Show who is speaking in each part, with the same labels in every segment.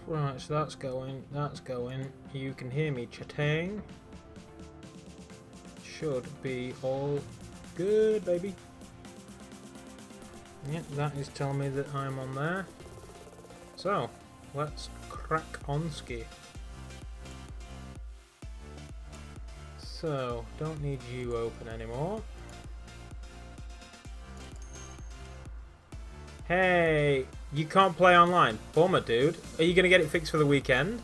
Speaker 1: Right, so that's going. You can hear me chatting. Should be all good, baby. Yep, that is telling me that I'm on there. So, let's crack on ski. So, don't need you open anymore. Hey, you can't play online. Bummer, dude. Are you going to get it fixed for the weekend?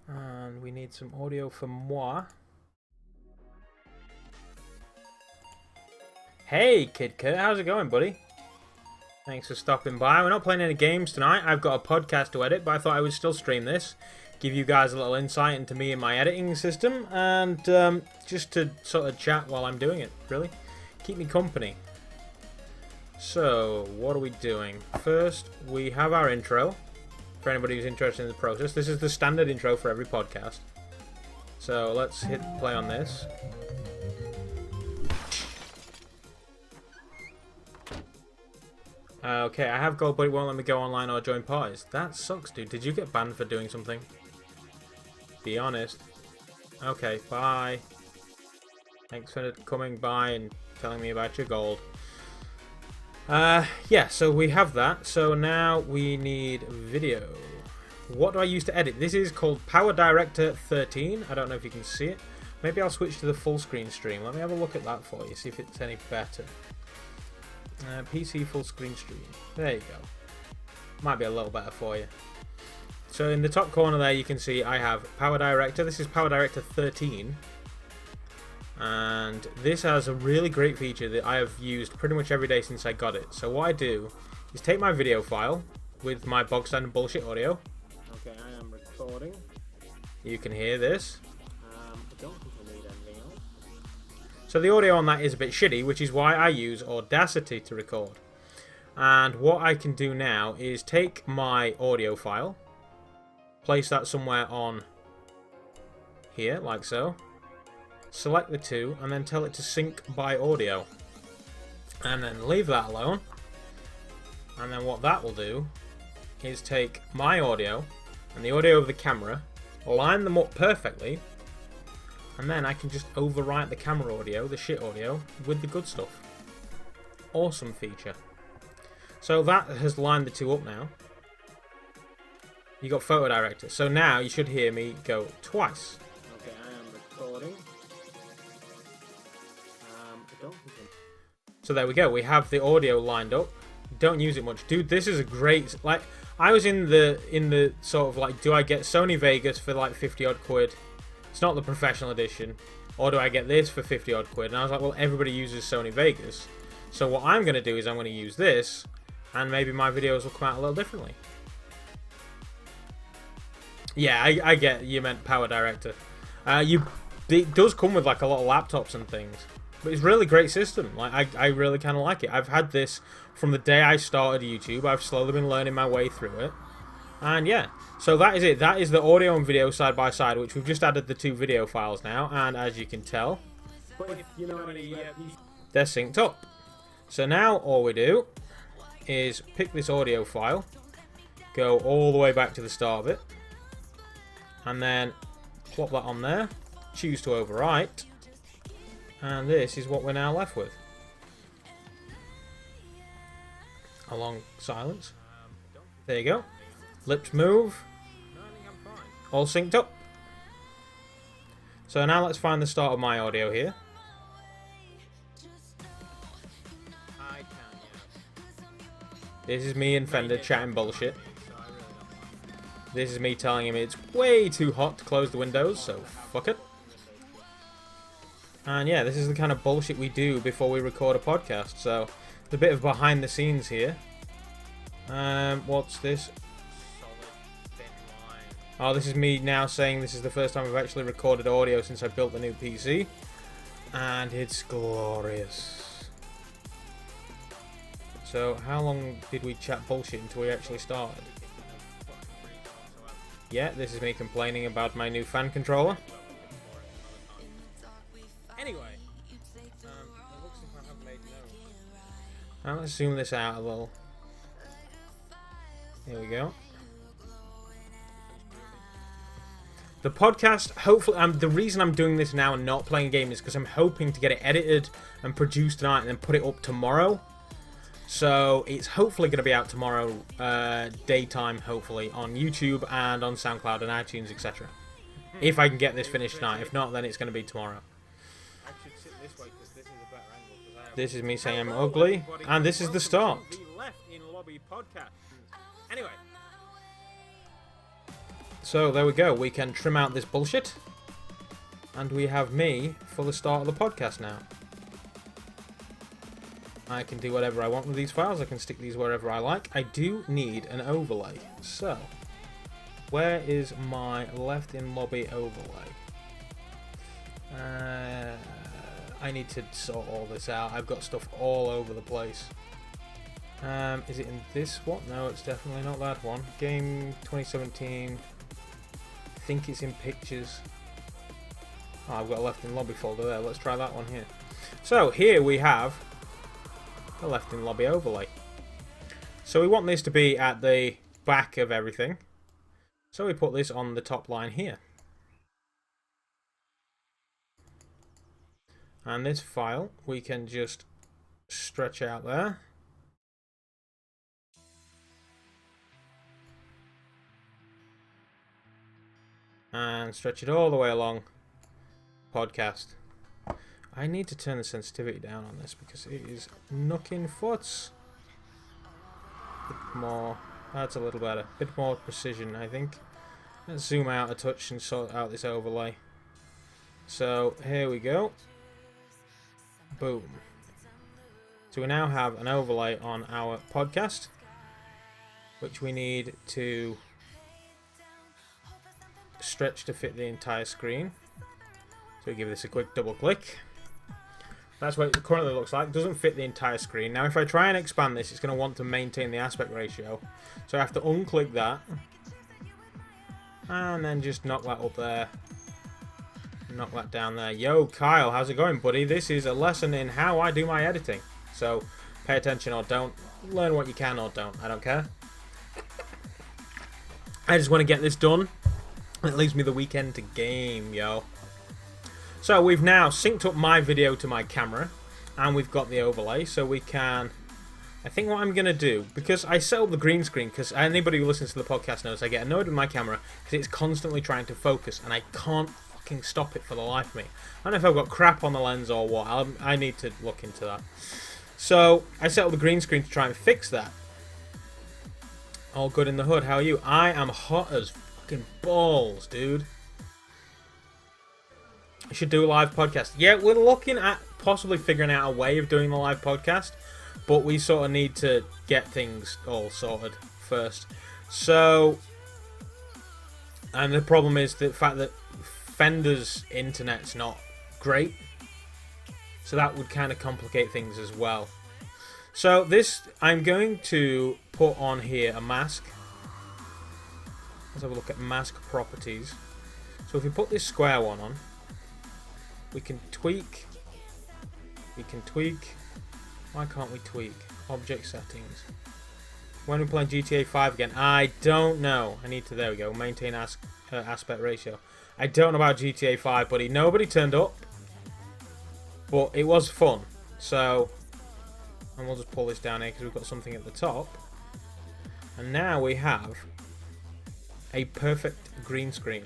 Speaker 1: And we need some audio for moi. Hey, Kid Kurt, how's it going, buddy? Thanks for stopping by. We're not playing any games tonight. I've got a podcast to edit, but I thought I would still stream this. Give you guys a little insight into me and my editing system, and just to sort of chat while I'm doing it, really. Keep me company. So, what are we doing? First, we have our intro. For anybody who's interested in the process, this is the standard intro for every podcast. So, let's hit play on this. Okay, I have gold, but it won't let me go online or join parties. That sucks, dude. Did you get banned for doing something? Be honest. Okay, bye. Thanks for coming by and telling me about your gold. Yeah, so we have that. So now we need video. What do I use to edit? This is called Power Director 13. I don't know if you can see it. Maybe I'll switch to the full screen stream. Let me have a look at that for you, see if it's any better. PC full screen stream. There you go. Might be a little better for you. So in the top corner there you can see I have Power Director. This is Power Director 13. And this has a really great feature that I have used pretty much every day since I got it. So what I do is take my video file with my bog standard bullshit audio. Okay, I am recording. You can hear this. I don't think I need anything else. So the audio on that is a bit shitty, which is why I use Audacity to record. And what I can do now is take my audio file, place that somewhere on here, like so. Select the two, and then tell it to sync by audio. And then leave that alone. And then what that will do is take my audio and the audio of the camera, line them up perfectly, and then I can just overwrite the camera audio, the shit audio, with the good stuff. Awesome feature. So that has lined the two up now. You got Photo Director. So now you should hear me go twice. Okay, I am recording. So there we go. We have the audio lined up. Don't use it much, dude. This is a great. Like, I was in the sort of like, do I get Sony Vegas for like 50 odd quid? It's not the professional edition, or do I get this for 50 odd quid? And I was like, well, everybody uses Sony Vegas, so what I'm going to do is I'm going to use this, and maybe my videos will come out a little differently. Yeah, I get you meant Power Director. It does come with like a lot of laptops and things. But it's a really great system. Like I really kind of like it. I've had this from the day I started YouTube. I've slowly been learning my way through it. And yeah, so that is it. That is the audio and video side by side, which we've just added the two video files now. And as you can tell, they're synced up. So now all we do is pick this audio file, go all the way back to the start of it, and then plop that on there, choose to overwrite. And this is what we're now left with. A long silence. There you go. Lips move. All synced up. So now let's find the start of my audio here. This is me and Fender chatting bullshit. This is me telling him it's way too hot to close the windows, so fuck it. And yeah, this is the kind of bullshit we do before we record a podcast. So, there's a bit of behind the scenes here. What's this? Oh, this is me now saying this is the first time I've actually recorded audio since I built the new PC. And it's glorious. So So how long did we chat bullshit until we actually started? Yeah, this is me complaining about my new fan controller. Anyway, it looks like I have made notes. Now let's zoom this out a little. Here we go. The podcast, hopefully, the reason I'm doing this now and not playing a game is because I'm hoping to get it edited and produced tonight and then put it up tomorrow. So it's hopefully going to be out tomorrow, daytime, hopefully, on YouTube and on SoundCloud and iTunes, etc. If I can get this finished tonight. If not, then it's going to be tomorrow. I should sit this way because this is a better angle. This is me saying I'm ugly, and this is the start. Anyway. So there we go, we can trim out this bullshit. And we have me for the start of the podcast now. I can do whatever I want with these files, I can stick these wherever I like. I do need an overlay. So, where is my left in lobby overlay? I need to sort all this out. I've got stuff all over the place. Is it in this one? No, it's definitely not that one. Game 2017. I think it's in pictures. Oh, I've got a left in lobby folder there. Let's try that one here. So here we have a left in lobby overlay. So we want this to be at the back of everything. So we put this on the top line here. And this file we can just stretch out there. And stretch it all the way along podcast. I need to turn the sensitivity down on this because it is knocking foots. Bit more, that's a little better. Bit more precision, I think. Let's zoom out a touch and sort out this overlay. So here we go. Boom. So we now have an overlay on our podcast, which we need to stretch to fit the entire screen. So we give this a quick double click. That's what it currently looks like. It doesn't fit the entire screen. Now if I try and expand this, it's going to want to maintain the aspect ratio. So I have to unclick that. And then just knock that up there. Knock that down there. Yo, Kyle, how's it going, buddy? This is a lesson in how I do my editing. So pay attention or don't. Learn what you can or don't. I don't care. I just want to get this done. It leaves me the weekend to game, yo. So we've now synced up my video to my camera, and we've got the overlay, so we can... I think what I'm going to do, because I set up the green screen, because anybody who listens to the podcast knows I get annoyed with my camera, because it's constantly trying to focus, and I can't fucking stop it for the life of me. I don't know if I've got crap on the lens or what, I need to look into that. So, I set up the green screen to try and fix that. All good in the hood, how are you? I am hot as fucking balls, dude. I should do a live podcast. Yeah, we're looking at possibly figuring out a way of doing the live podcast, but we sort of need to get things all sorted first. So, and the problem is the fact that Fender's internet's not great, so that would kind of complicate things as well. So this, I'm going to put on here a mask. Let's have a look at mask properties. So if we put this square one on, we can tweak. Why can't we tweak? Object settings. When we're playing GTA 5 again, I don't know. I need to, there we go, maintain aspect ratio. I don't know about GTA 5, buddy. Nobody turned up. But it was fun. So, and we'll just pull this down here because we've got something at the top. And now we have a perfect green screen.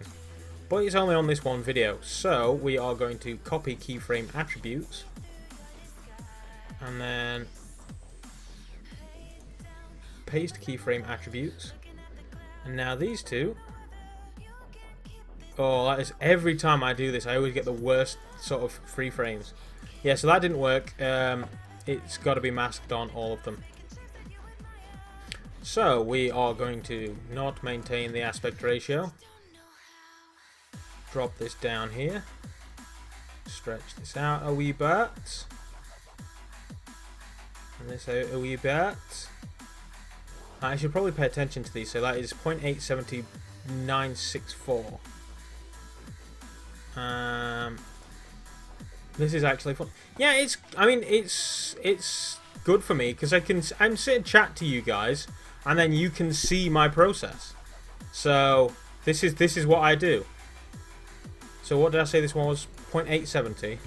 Speaker 1: But it's only on this one video, so we are going to copy keyframe attributes and then paste keyframe attributes, and now these two. Oh, that is, every time I do this I always get the worst sort of free frames. Yeah, so that didn't work. It's got to be masked on all of them. So we are going to not maintain the aspect ratio. Drop this down here. Stretch this out a wee bit. And this out a wee bit. I should probably pay attention to these. So that is 0.870964. This is actually fun. Yeah, it's. I mean, it's good for me because I'm sitting chat to you guys, and then you can see my process. So this is what I do. So what did I say this one was? 0.870.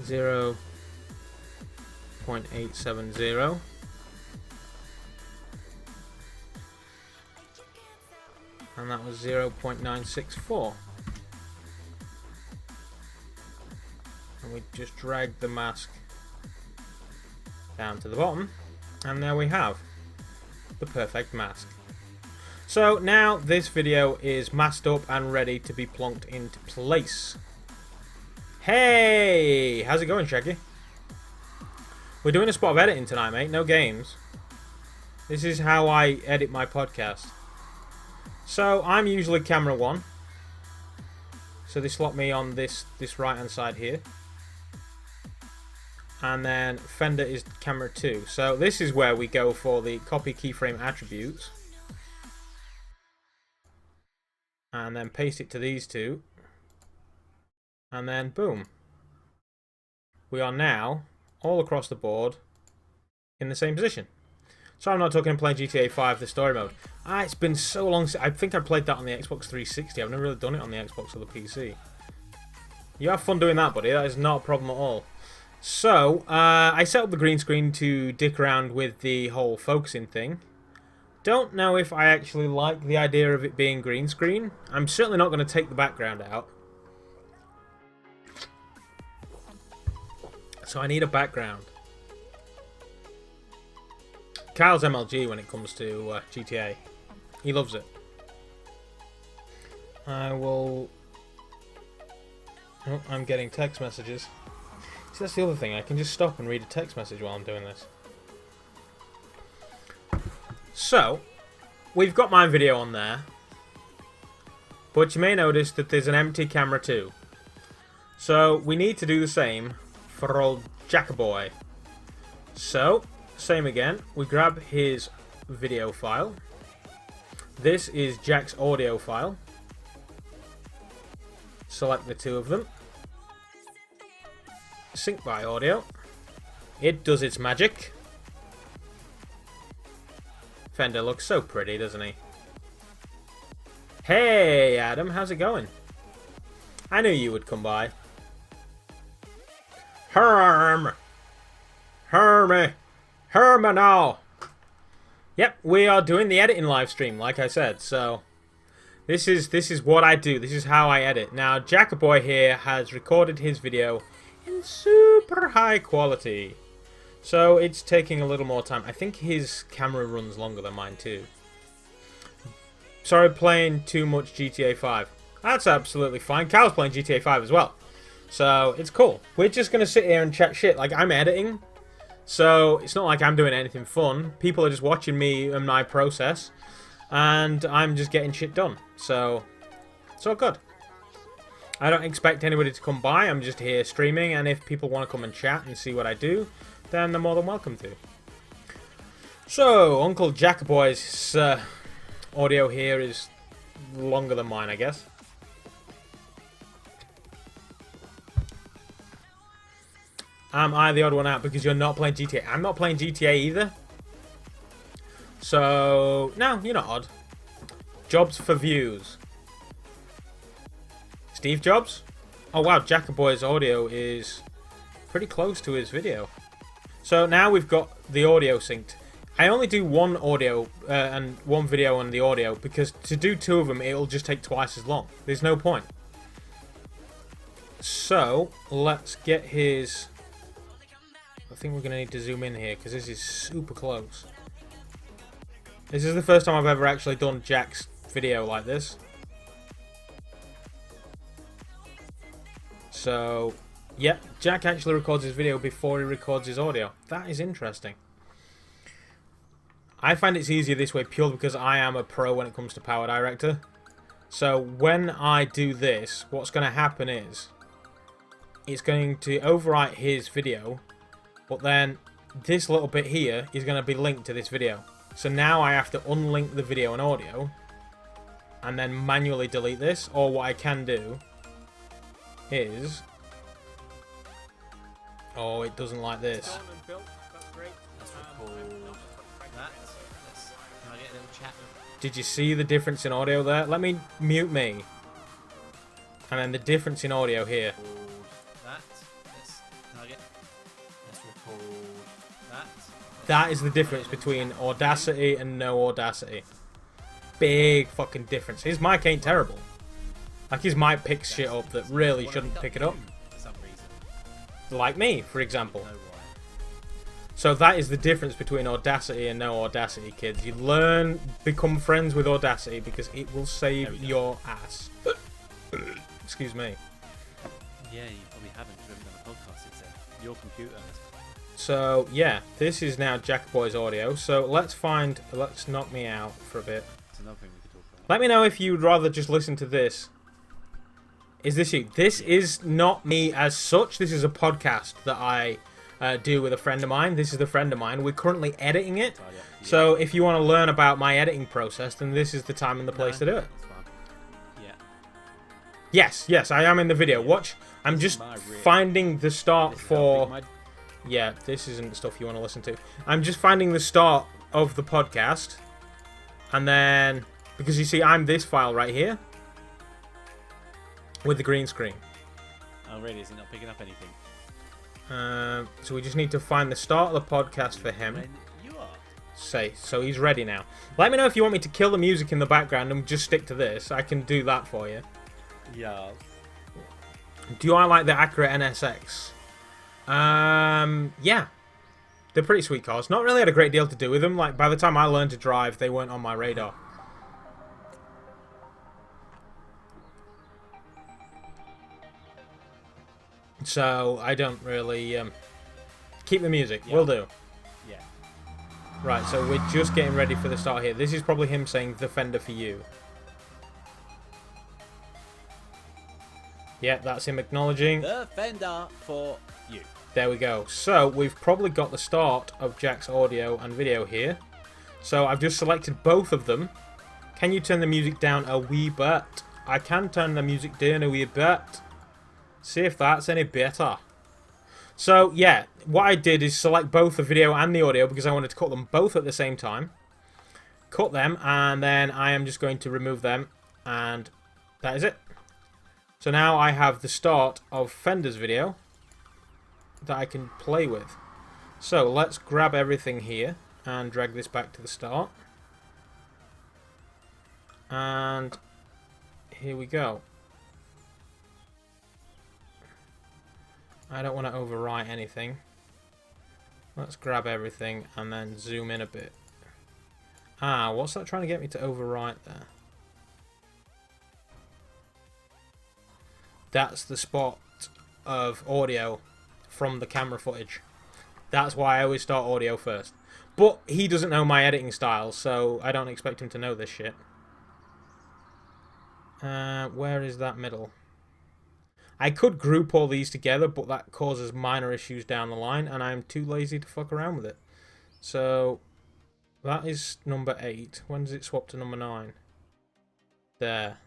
Speaker 1: 0.870. And that was 0.964. And we just drag the mask down to the bottom, and there we have the perfect mask. So now this video is masked up and ready to be plonked into place. Hey! How's it going, Shaggy? We're doing a spot of editing tonight, mate. No games. This is how I edit my podcast. So I'm usually camera 1. So they slot me on this right hand side here. And then Fender is camera 2. So this is where we go for the copy keyframe attributes. And then paste it to these two. And then boom. We are now all across the board in the same position. So I'm not talking playing GTA 5, the story mode. It's been so long since I think I played that on the Xbox 360. I've never really done it on the Xbox or the PC. You have fun doing that, buddy. That is not a problem at all. So, I set up the green screen to dick around with the whole focusing thing. Don't know if I actually like the idea of it being green screen. I'm certainly not going to take the background out. So I need a background. Kyle's MLG when it comes to GTA. He loves it. I will... Oh, I'm getting text messages. See, that's the other thing. I can just stop and read a text message while I'm doing this. So, we've got my video on there. But you may notice that there's an empty camera too. So, we need to do the same for old Jackaboy. So, same again. We grab his video file. This is Jack's audio file. Select the two of them. Sync by audio. It does its magic. Fender looks so pretty, doesn't he? Hey, Adam, how's it going? I knew you would come by. Hermy now. Yep, we are doing the editing live stream, like I said. So this is what I do. This is how I edit. Now, Jackaboy here has recorded his video in super high quality. So it's taking a little more time. I think his camera runs longer than mine too. Sorry, playing too much GTA 5. That's absolutely fine. Cal's playing GTA 5 as well. So it's cool. We're just going to sit here and chat shit. Like, I'm editing. So it's not like I'm doing anything fun. People are just watching me and my process. And I'm just getting shit done. So it's all good. I don't expect anybody to come by. I'm just here streaming. And if people want to come and chat and see what I do, then they're more than welcome to. So, Uncle Jackaboy's audio here is longer than mine, I guess. Am I the odd one out because you're not playing GTA? I'm not playing GTA either. So, no, you're not odd. Jobs for views. Steve Jobs? Oh wow, Jackaboy's audio is pretty close to his video. So now we've got the audio synced. I only do one audio and one video and the audio because to do two of them it'll just take twice as long. There's no point. So let's get his... I think we're going to need to zoom in here because this is super close. This is the first time I've ever actually done Jack's video like this. So, yeah, Jack actually records his video before he records his audio. That is interesting. I find it's easier this way purely because I am a pro when it comes to Power Director. So when I do this, what's going to happen is it's going to overwrite his video, but then this little bit here is going to be linked to this video. So now I have to unlink the video and audio and then manually delete this. Or what I can do is... Oh, it doesn't like this. Did you see the difference in audio there? Let me mute me. And then the difference in audio here. That is the difference between Audacity and no Audacity. Big fucking difference. His mic ain't terrible. Like, his mic picks shit up that really shouldn't pick it up. Like me, for example. So that is the difference between Audacity and no Audacity, kids. You learn, become friends with Audacity because it will save your ass. Excuse me.
Speaker 2: Yeah, you probably haven't because we haven't done a podcast. It's your computer.
Speaker 1: So yeah, this is now Jack Boy's audio. So let's knock me out for a bit.
Speaker 2: It's another thing we could talk about.
Speaker 1: Let me know if you'd rather just listen to this. Is this you? This is not me as such. This is a podcast that I do with a friend of mine. This is a friend of mine. We're currently editing it. Oh, yeah. So if you want to learn about my editing process, then this is the time and the place to do it.
Speaker 2: Yeah.
Speaker 1: Yes, I am in the video. Watch. I'm just finding the start for... Yeah, this isn't stuff you want to listen to. I'm just finding the start of the podcast. And then... Because you see, I'm this file right here. With the green screen.
Speaker 2: Oh, really? Is it not picking up anything?
Speaker 1: So we just need to find the start of the podcast for him.
Speaker 2: You are.
Speaker 1: So he's ready now. Let me know if you want me to kill the music in the background and just stick to this. I can do that for you.
Speaker 2: Yeah.
Speaker 1: Do I like the Acura NSX? Yeah. They're pretty sweet cars. Not really had a great deal to do with them. Like, by the time I learned to drive, they weren't on my radar. So, I don't really... keep the music. Yeah. Will do.
Speaker 2: Yeah.
Speaker 1: Right, so we're just getting ready for the start here. This is probably him saying, the fender for you. Yeah, that's him acknowledging.
Speaker 2: The fender for you.
Speaker 1: There we go. So, we've probably got the start of Jack's audio and video here. So, I've just selected both of them. Can you turn the music down a wee bit? I can turn the music down a wee bit. See if that's any better. So, yeah, what I did is select both the video and the audio because I wanted to cut them both at the same time. Cut them, and then I am just going to remove them, and that is it. So now I have the start of Fender's video that I can play with. So let's grab everything here and drag this back to the start. And here we go. I don't want to overwrite anything. Let's grab everything and then zoom in a bit. Ah, what's that trying to get me to overwrite there? That's the spot of audio from the camera footage. That's why I always start audio first. But he doesn't know my editing style, so I don't expect him to know this shit. Where is that middle? I could group all these together, but that causes minor issues down the line, and I'm too lazy to fuck around with it. So, that is number 8. When does it swap to number 9? There.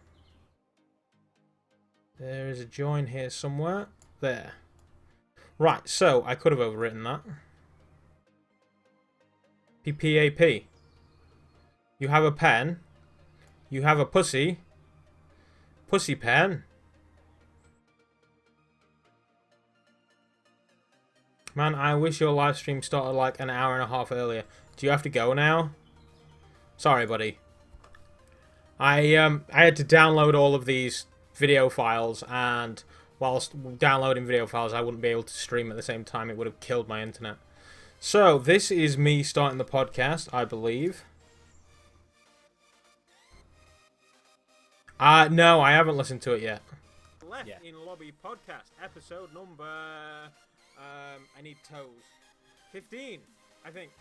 Speaker 1: There is a join here somewhere. There. Right, so I could have overwritten that. PPAP. You have a pen. You have a pussy. Pussy pen. Man, I wish your live stream started like an hour and a half earlier. Do you have to go now? Sorry, buddy. I had to download all of these video files, and whilst downloading video files, I wouldn't be able to stream at the same time. It would have killed my internet. So, this is me starting the podcast, I believe. No, I haven't listened to it yet. Left in Lobby podcast, episode number... I need toes. 15, I think.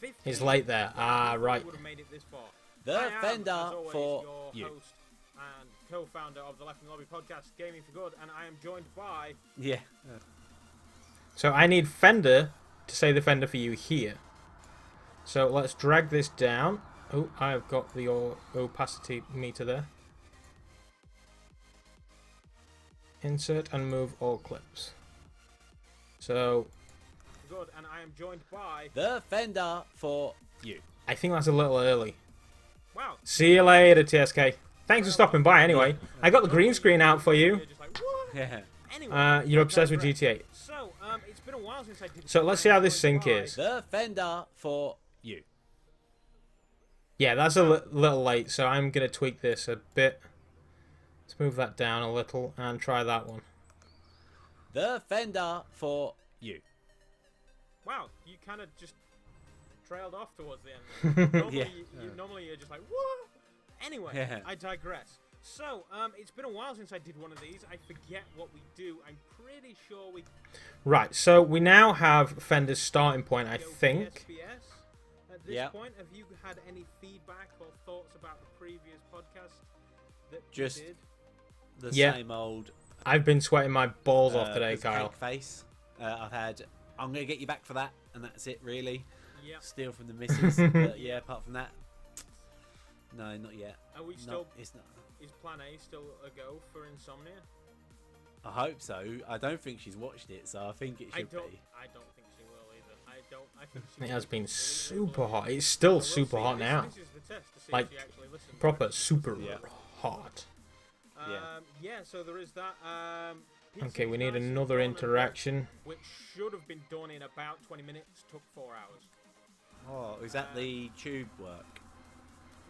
Speaker 1: 15. He's late there. Right. Would have made it this far.
Speaker 2: The fender for you.
Speaker 1: Host and co-founder of the Left in Lobby podcast, Gaming for Good, and I am joined by...
Speaker 2: Yeah.
Speaker 1: So I need Fender to say the fender for you here. So let's drag this down. Oh, I've got the opacity meter there. Insert and move all clips. So good, and I am joined by
Speaker 2: the fender for you.
Speaker 1: I think that's a little early.
Speaker 2: Wow.
Speaker 1: See you later, TSK. Thanks for stopping by anyway. I got the green screen out for you. You're obsessed with GTA.
Speaker 2: It's been a while since I did.
Speaker 1: So let's see how this sync is.
Speaker 2: The fender for you.
Speaker 1: Yeah, that's a little late, so I'm going to tweak this a bit. Let's move that down a little and try that one.
Speaker 2: The fender for you.
Speaker 1: Wow, you kind of just trailed off towards the end. Normally you're just like, what? Anyway, I digress. So, it's been a while since I did one of these. I forget what we do. I'm pretty sure we... Right, so we now have Fender's starting point, I think. At this point, have you had any feedback or thoughts about the previous podcast that
Speaker 2: just
Speaker 1: did?
Speaker 2: The same old...
Speaker 1: I've been sweating my balls off today, Kyle.
Speaker 2: Face. I've had... I'm going to get you back for that, and that's it, really.
Speaker 1: Yeah.
Speaker 2: Steal from the missus. But yeah, apart from that... No, not yet.
Speaker 1: Are we still...
Speaker 2: It's not...
Speaker 1: Is Plan A still a go for Insomnia?
Speaker 2: I hope so. I don't think she's watched it, so I think it should be.
Speaker 1: I don't think she will either. I think she it has been super hot. It's still super hot now. This is the test to see if she actually listens. Proper super hot. Yeah, so there is that. Okay, we need another interaction. Which should have been done in about 20 minutes. Took 4 hours.
Speaker 2: Oh, is that the tube work?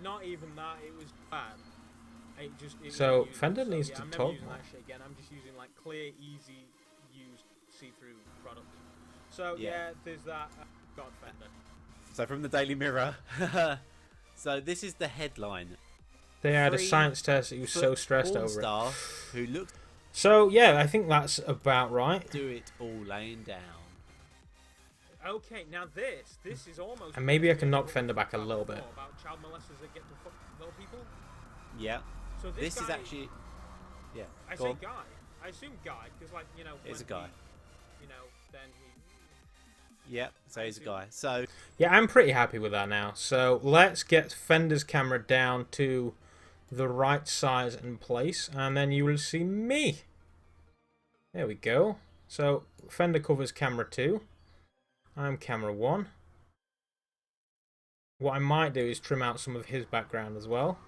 Speaker 1: Not even that. It was bad. So Fender needs to talk more. Again. I'm just using like clear, easy, used, see-through products. So yeah, there's that. God, Fender.
Speaker 2: So from the Daily Mirror. So this is the headline.
Speaker 1: They had a science test. He was so stressed over
Speaker 2: star who looked.
Speaker 1: So yeah, I think that's about right.
Speaker 2: Do it all laying down.
Speaker 1: Okay, now this is almost. And maybe I can knock Fender back a little bit. About child molesters that get to fuck little people. Yeah. So this
Speaker 2: is actually, yeah.
Speaker 1: I say guy. I assume guy because, like, you know,
Speaker 2: it's a guy.
Speaker 1: Then he.
Speaker 2: Yeah. So he's a guy. So.
Speaker 1: Yeah, I'm pretty happy with that now. So let's get Fender's camera down to the right size and place, and then you will see me. There we go. So Fender covers camera 2. I'm camera 1. What I might do is trim out some of his background as well.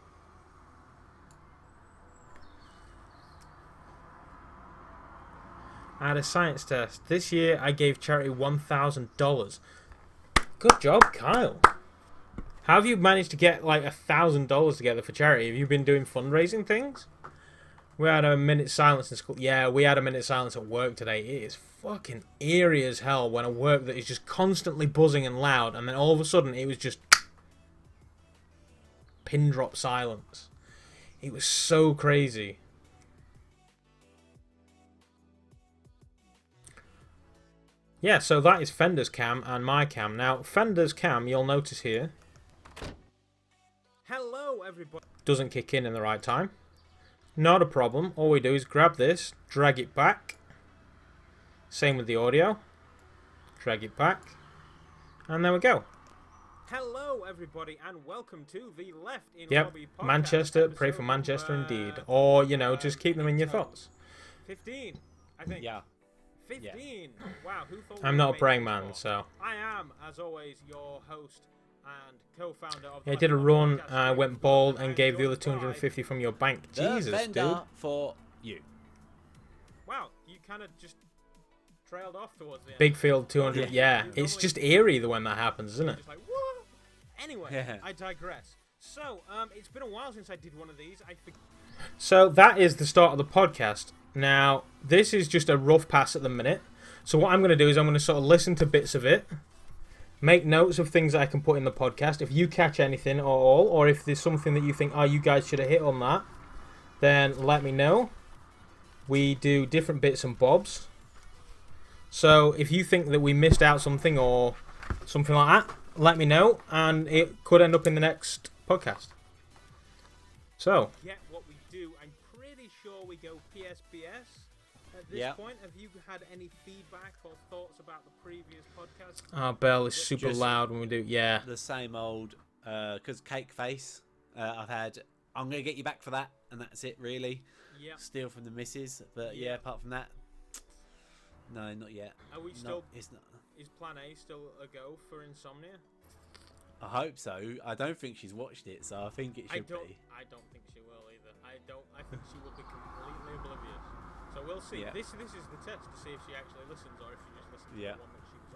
Speaker 1: I had a science test. This year I gave charity $1,000. Good job, Kyle. How have you managed to get like $1,000 together for charity? Have you been doing fundraising things? We had a minute silence in school. Yeah, we had a minute silence at work today. It is fucking eerie as hell when a work that is just constantly buzzing and loud, and then all of a sudden it was just pin drop silence. It was so crazy. Yeah, so that is Fender's cam and my cam. Now, Fender's cam, you'll notice here, hello everybody, doesn't kick in the right time. Not a problem. All we do is grab this, drag it back. Same with the audio. Drag it back. And there we go. Hello everybody and welcome to the Left in Lobby podcast. Manchester, pray for Manchester indeed. Or, you know, just keep them in your thoughts. 15, I think. Yeah. 15. Yeah. Wow, who thought I'm not a praying man, so. I am, as always, your host and co-founder of. Yeah, I did a run, went bald, and gave the other 250 from your bank. Jesus, dude.
Speaker 2: For you.
Speaker 1: Wow, you kind of just trailed off towards the end. Big field 200. Yeah, it's just eerie the when that happens, isn't it? Just like, what? Anyway, I digress. So, it's been a while since I did one of these. So that is the start of the podcast. Now, this is just a rough pass at the minute. So what I'm going to do is I'm going to sort of listen to bits of it, make notes of things that I can put in the podcast. If you catch anything at all, or if there's something that you think, oh, you guys should have hit on that, then let me know. We do different bits and bobs. So if you think that we missed out something or something like that, let me know, and it could end up in the next podcast. So. Get what we do. I'm pretty sure we go PSPS. At this point, have you had any feedback or thoughts about the previous podcast?
Speaker 2: Oh,
Speaker 1: Our
Speaker 2: bell is super loud when we do. Yeah.
Speaker 3: The same old, because cake face. I've had. I'm gonna get you back for that, and that's it really.
Speaker 1: Yeah.
Speaker 3: Steal from the missus, but yeah. Apart from that, no, not yet.
Speaker 1: Are we still?
Speaker 3: It's not.
Speaker 1: Is Plan A still a go for Insomnia?
Speaker 3: I hope so. I don't think she's watched it, so I think it should be.
Speaker 1: I don't think she will either. I think she will be completely oblivious. So we'll see.
Speaker 3: Yeah.
Speaker 1: This is the test to see if she actually listens or if she just listens to the one that she was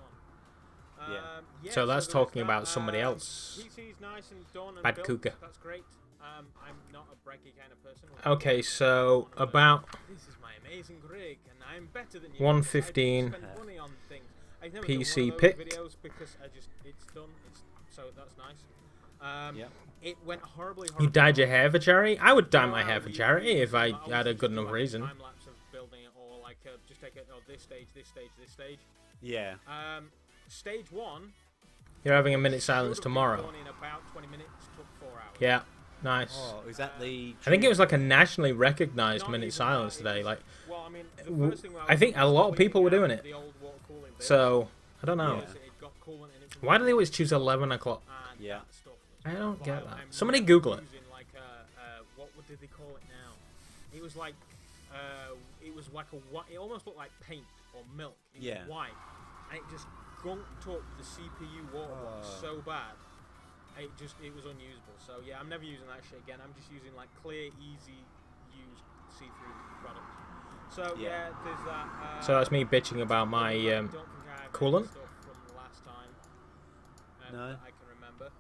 Speaker 1: on.
Speaker 2: So that's talking about somebody else.
Speaker 1: PC's nice and done and
Speaker 2: Bad
Speaker 1: built.
Speaker 2: cougar.
Speaker 1: That's great. I'm not a braggy kind of person.
Speaker 2: Okay, so about
Speaker 1: this is my amazing rig, and I'm better than you.
Speaker 2: 1:15 PC picked.
Speaker 1: Videos because it's done. So that's nice. It went horribly.
Speaker 2: You dyed your hair for charity? I would dye my hair for charity if I had a good enough reason.
Speaker 1: Time lapse of building it, or like just take it. Oh, this stage, this stage, this stage.
Speaker 3: Yeah.
Speaker 1: Stage 1.
Speaker 2: You're having a minute silence tomorrow.
Speaker 1: In about 20 minutes, took 4 hours.
Speaker 2: Yeah, nice.
Speaker 3: Oh, is that the?
Speaker 2: I think it was like a nationally recognized minute silence today. Like,
Speaker 1: well, I mean,
Speaker 2: I think a lot of people were doing it. So I don't know. Why do they always choose 11 o'clock?
Speaker 3: Yeah.
Speaker 2: I don't get that. Somebody Google it.
Speaker 1: What did they call it now? It was like a white. It almost looked like paint or milk. It was white, and it just gunked up the CPU water box so bad. It was unusable. So yeah, I'm never using that shit again. I'm just using like clear, easy use see-through products. So yeah, there's that.
Speaker 2: So that's me bitching about my coolant.
Speaker 1: Stuff from the last time.
Speaker 3: No.
Speaker 1: That I can remember.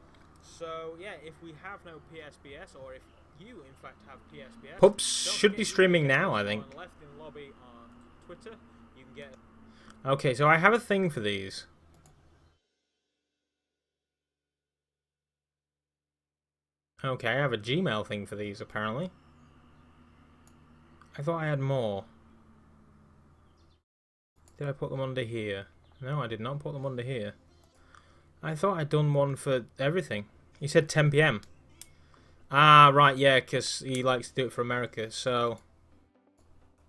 Speaker 1: So yeah, if we have no PSBS, or if you in fact have PSBS,
Speaker 2: Pups should be streaming now, I think.
Speaker 1: Left in Lobby on Twitter, you can get.
Speaker 2: Okay, so I have a thing for these. Okay, I have a Gmail thing for these apparently. I thought I had more. Did I put them under here? No, I did not put them under here. I thought I'd done one for everything. He said 10 PM. Ah, right, yeah, because he likes to do it for America, so...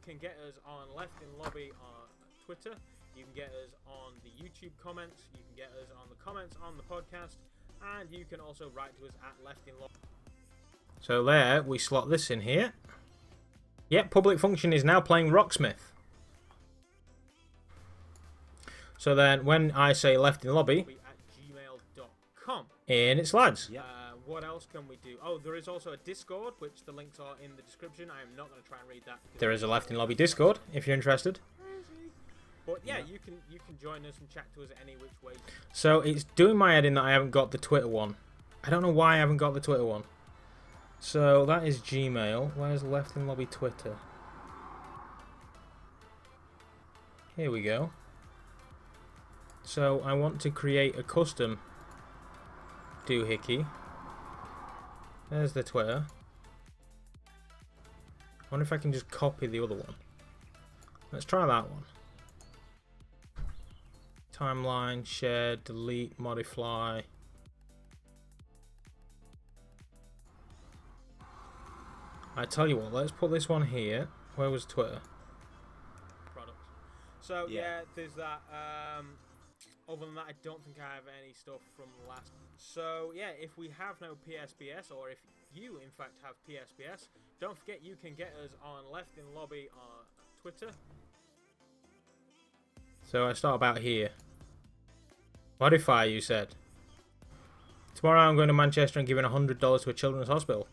Speaker 1: You can get us on Left in Lobby on Twitter. You can get us on the YouTube comments. You can get us on the comments on the podcast. And you can also write to us at Left in Lobby.
Speaker 2: So there, we slot this in here. Yep, Public Function is now playing Rocksmith. So then, when I say Left in Lobby...
Speaker 1: at gmail.com.
Speaker 2: In it slides.
Speaker 3: Yep.
Speaker 1: What else can we do? Oh, there is also a Discord, which the links are in the description. I am not going to try and read that.
Speaker 2: There is a Left in Lobby Discord, if you're interested.
Speaker 1: But yeah, you can join us and chat to us any which way.
Speaker 2: So it's doing my head in that I haven't got the Twitter one. I don't know why I haven't got the Twitter one. So that is Gmail. Where's Left in Lobby Twitter? Here we go. So I want to create a custom doohickey. There's the Twitter. I wonder if I can just copy the other one. Let's try that one. Timeline, share, delete, modify. I tell you what, let's put this one here. Where was Twitter?
Speaker 1: Products. So yeah, there's that. Other than that, I don't think I have any stuff from the last. So yeah, if we have no PSBS, or if you in fact have PSBS, don't forget you can get us on Left in Lobby on Twitter.
Speaker 2: So I start about here. Modify, you said. Tomorrow I'm going to Manchester and giving $100 to a children's hospital.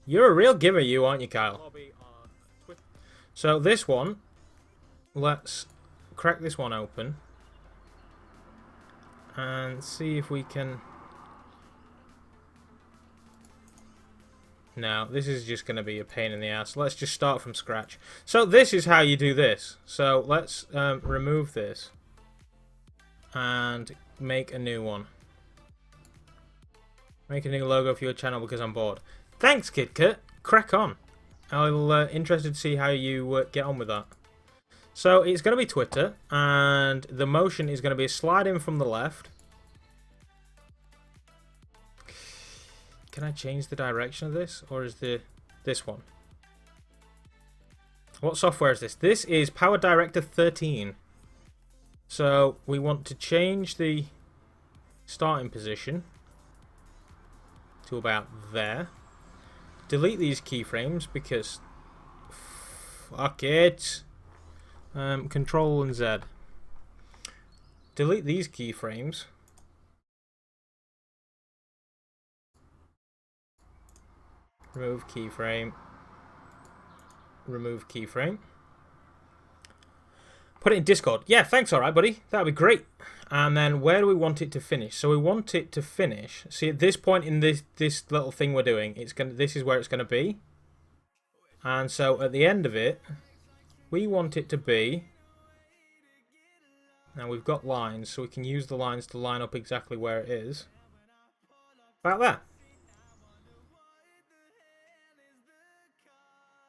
Speaker 2: You're a real giver, you, aren't you, Kyle?
Speaker 1: Lobby on Twitter.
Speaker 2: So this one, let's crack this one open and see if we can... No, this is just going to be a pain in the ass. Let's just start from scratch. So this is how you do this. So let's remove this and make a new one. Make a new logo for your channel because I'm bored. Thanks, KidKurt. Crack on. I'm interested to see how you get on with that. So it's going to be Twitter, and the motion is going to be a slide in from the left. Can I change the direction of this, or is this one? What software is this? This is Power Director 13. So we want to change the starting position to about there. Delete these keyframes because fuck it. Control and Z. Delete these keyframes. Remove keyframe. Remove keyframe. Put it in Discord. Yeah, thanks, alright, buddy. That'd be great. And then where do we want it to finish? So we want it to finish. See, at this point in this little thing we're doing, this is where it's gonna be. And so at the end of it, we want it to be. Now we've got lines, so we can use the lines to line up exactly where it is. About there.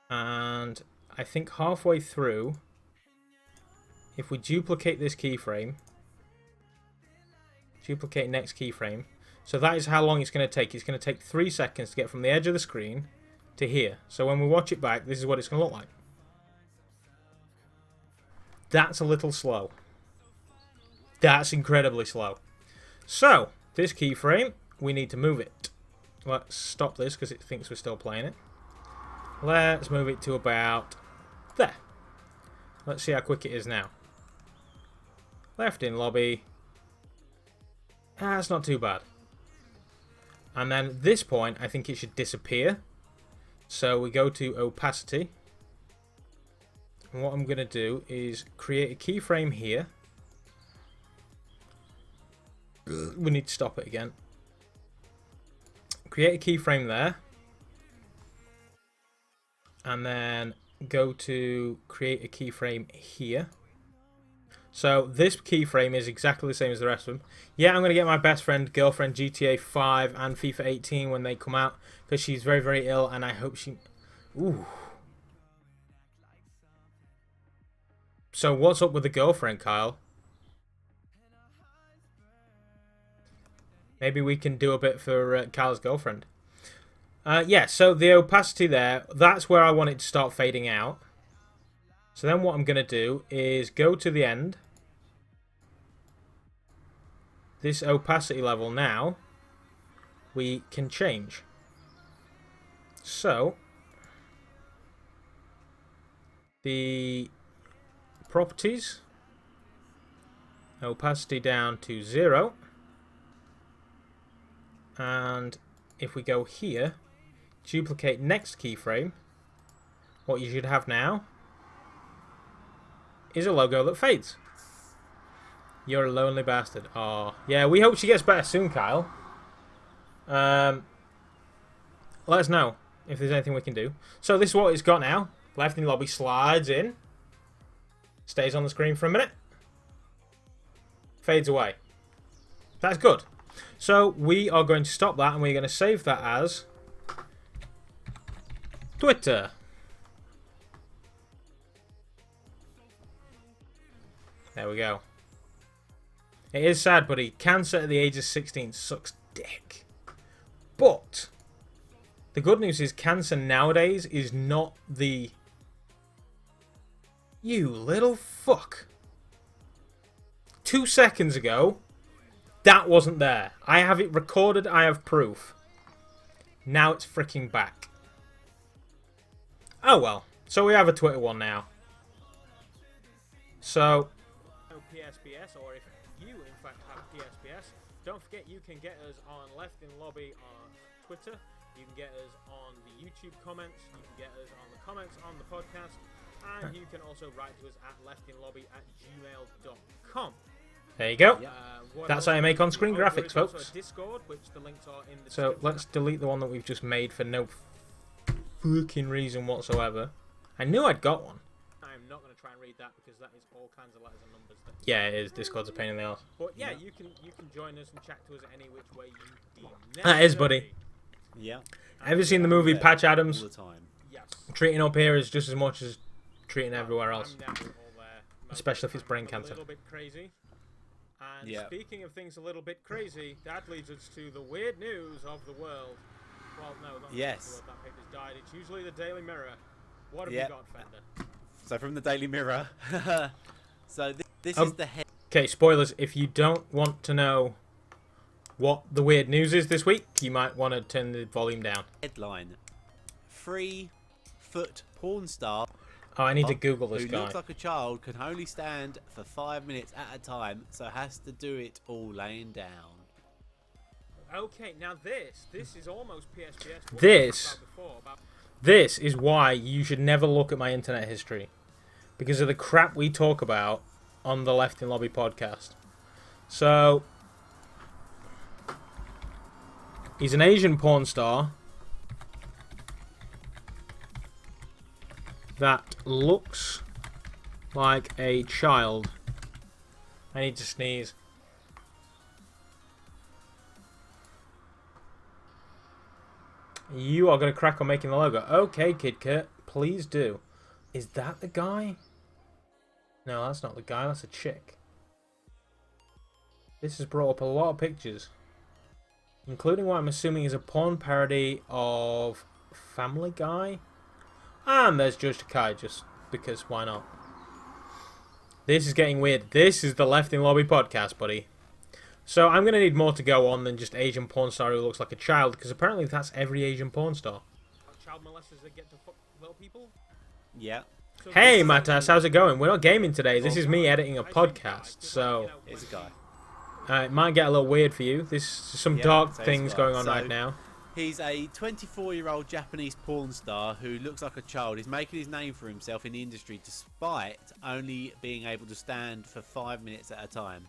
Speaker 2: And I think halfway through, if we duplicate this keyframe, duplicate next keyframe, so that is how long it's going to take. It's going to take 3 seconds to get from the edge of the screen to here. So when we watch it back, this is what it's going to look like. That's a little slow. That's incredibly slow. So, this keyframe, we need to move it. Let's stop this because it thinks we're still playing it. Let's move it to about there. Let's see how quick it is now. Left in lobby. That's not too bad. And then at this point, I think it should disappear. So we go to opacity. And what I'm going to do is create a keyframe here. We need to stop it again. Create a keyframe there. And then go to create a keyframe here. So this keyframe is exactly the same as the rest of them. Yeah, I'm going to get my best friend, girlfriend, GTA 5 and FIFA 18 when they come out. Because she's very, very ill and I hope she... Ooh. So what's up with the girlfriend, Kyle? Maybe we can do a bit for Kyle's girlfriend. Yeah, so the opacity there, that's where I want it to start fading out. So then what I'm going to do is go to the end. This opacity level now, we can change. So, the properties, opacity down to 0. And if we go here, duplicate next keyframe, what you should have now is a logo that fades. You're a lonely bastard. Oh, yeah, we hope she gets better soon, Kyle. Let us know if there's anything we can do. So this is what it's got now. Left in lobby slides in. Stays on the screen for a minute. Fades away. That's good. So we are going to stop that and we're going to save that as Twitter. There we go. It is sad, buddy. Cancer at the age of 16 sucks dick. But the good news is cancer nowadays is not the... You little fuck. 2 seconds ago, that wasn't there. I have it recorded. I have proof. Now it's freaking back. Oh well. So we have a Twitter one now. So... PSPS, or if you in fact have PSPS, don't forget you can get us on Left in Lobby on Twitter. You can get us on the YouTube comments. You can get us on the comments on the podcast. And you can also write to us at leftinlobby@gmail.com. There you go. That's how I make on-screen graphics, folks. Discord, which the links are in the so let's delete the one that we've just made for no fucking reason whatsoever. I knew I'd got one. I'm not going to try and read that because that is all kinds of letters and numbers. Yeah, it is. Discord's a pain in the ass. But yeah, you can join us and chat to us any which way you deem necessary. That is, buddy. Yeah. Have you seen the movie Patch Adams? All the time. Yes. Treating up here is just as much as treating everywhere else. Especially if it's brain cancer. A little bit crazy. And speaking of things a little bit crazy, that leads us to the weird news of the world. Well, no, not the world that paper's died. It's usually the Daily Mirror. What have you got, Fender?
Speaker 3: So from the Daily Mirror. So this is the head.
Speaker 2: Okay, spoilers. If you don't want to know what the weird news is this week, you might want to turn the volume down.
Speaker 3: Headline: 3-foot porn star.
Speaker 2: Oh, I need to Google this
Speaker 3: who
Speaker 2: guy.
Speaker 3: looks like a child can only stand for 5 minutes at a time, so has to do it all laying down.
Speaker 1: Okay, now this is almost PSPS.
Speaker 2: This is why you should never look at my internet history, because of the crap we talk about on the Left in Lobby podcast. So, he's an Asian porn star that looks like a child. I need to sneeze. You are going to crack on making the logo. Okay, KidKurt, please do. Is that the guy? No, that's not the guy. That's a chick. This has brought up a lot of pictures, including what I'm assuming is a porn parody of Family Guy. And there's Judge Takai, just because why not? This is getting weird. This is the Left in Lobby podcast, buddy. So I'm going to need more to go on than just Asian porn star who looks like a child, because apparently that's every Asian porn star.
Speaker 1: Child molesters that get to fuck little people?
Speaker 3: Yeah.
Speaker 1: So
Speaker 2: Hey, Matas, how's it going? We're not gaming today. This is me editing a podcast, so
Speaker 3: Here's a guy.
Speaker 2: it might get a little weird for you. There's some dark
Speaker 3: so
Speaker 2: things
Speaker 3: it's
Speaker 2: going on
Speaker 3: so
Speaker 2: right now.
Speaker 3: He's a 24-year-old Japanese porn star who looks like a child. He's making his name for himself in the industry despite only being able to stand for 5 minutes at a time.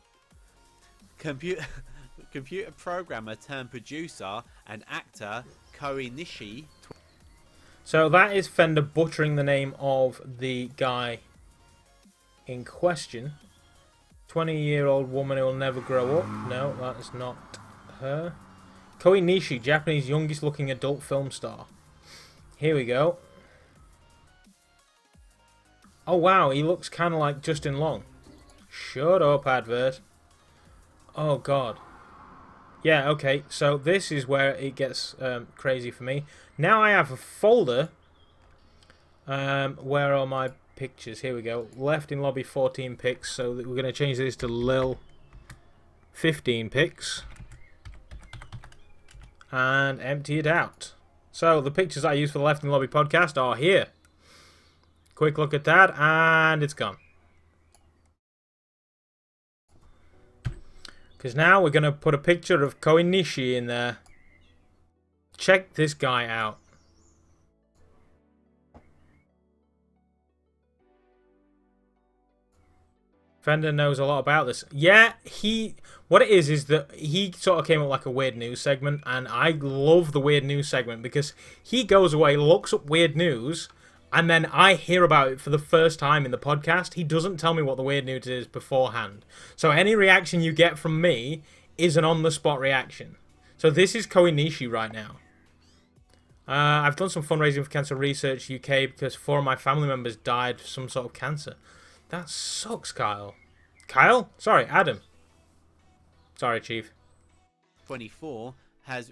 Speaker 3: Computer programmer turned producer and actor Koi Nishi.
Speaker 2: So that is Fender butchering the name of the guy in question. 20-year-old woman who will never grow up. No, that is not her. Koi Nishi, Japanese youngest looking adult film star. Here we go. Oh wow, he looks kind of like Justin Long. Shut up, advert. Oh god. Yeah, okay, so this is where it gets crazy for me. Now I have a folder. Where are my pictures? Here we go. Left in Lobby 14 pics, so we're going to change this to Lil 15 pics. And empty it out. So the pictures I use for the Left in Lobby podcast are here. Quick look at that, and it's gone. Because now we're going to put a picture of Koi Nishi in there. Check this guy out. Fender knows a lot about this. Yeah, what it is that he sort of came up like a weird news segment, and I love the weird news segment because he goes away, looks up weird news, and then I hear about it for the first time in the podcast. He doesn't tell me what the weird news is beforehand. So any reaction you get from me is an on-the-spot reaction. So this is Koi Nishi right now. I've done some fundraising for Cancer Research UK because 4 of my family members died of some sort of cancer. That sucks, Kyle. Kyle? Sorry, Adam. Sorry, Chief.
Speaker 3: 24 has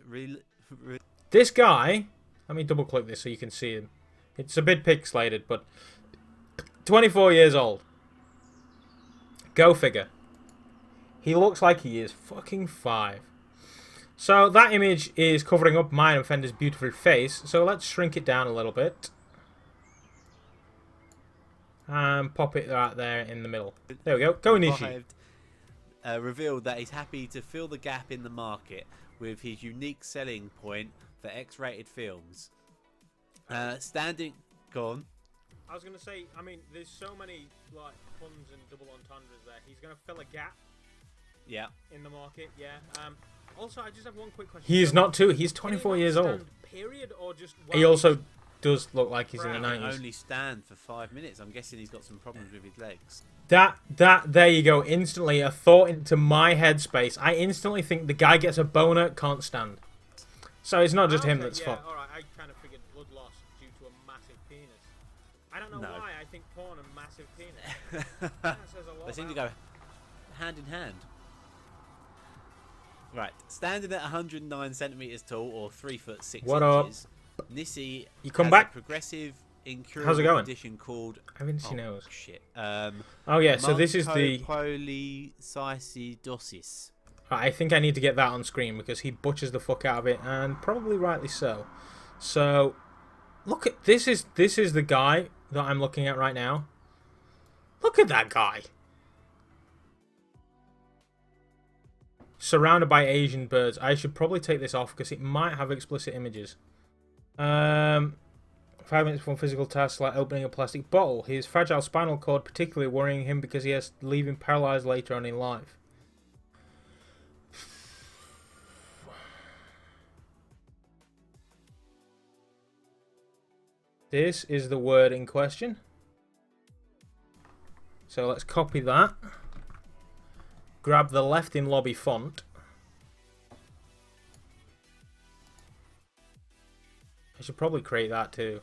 Speaker 2: this guy, let me double click this so you can see him. It's a bit pixelated, but 24 years old. Go figure. He looks like he is fucking 5. So that image is covering up mine and Fender's beautiful face, so let's shrink it down a little bit. And pop it right there in the middle. There we go. Go Nishi.
Speaker 3: Revealed that he's happy to fill the gap in the market with his unique selling point for X-rated films. Standing... Go on.
Speaker 1: I was going to say, I mean, there's so many like puns and double entendres there. He's going to fill a gap.
Speaker 3: Yeah.
Speaker 1: In the market, yeah. Also, I just have one quick question.
Speaker 2: He is not too. He's 24 years old.
Speaker 1: Period, or just
Speaker 2: he also does look like he's in the 90s.
Speaker 3: He can only stand for 5 minutes. I'm guessing he's got some problems with his legs.
Speaker 2: There you go. Instantly, a thought into my headspace. I instantly think the guy gets a boner, can't stand. So it's not just him that's fucked.
Speaker 1: Alright, I kind of figured blood loss due to a massive penis. I don't know why I think porn and massive penis. That says a lot.
Speaker 3: They seem to go hand in hand. Right, standing at 109 centimeters tall or 3 foot 6
Speaker 2: what
Speaker 3: inches.
Speaker 2: Up?
Speaker 3: Nissi
Speaker 2: you come
Speaker 3: has
Speaker 2: back?
Speaker 3: a progressive incurable
Speaker 2: How's it going?
Speaker 3: condition called...
Speaker 2: I haven't seen knows.
Speaker 3: Shit.
Speaker 2: Oh yeah, so this is the...
Speaker 3: Mucopolycystidosis.
Speaker 2: I think I need to get that on screen because he butchers the fuck out of it, and probably rightly so. So, look at... This is the guy that I'm looking at right now. Look at that guy. Surrounded by Asian birds. I should probably take this off because it might have explicit images. 5 minutes from physical tasks like opening a plastic bottle. His fragile spinal cord particularly worrying him because he has to leave him paralyzed later on in life. This is the word in question. So let's copy that. Grab the left in lobby font. I should probably create that too.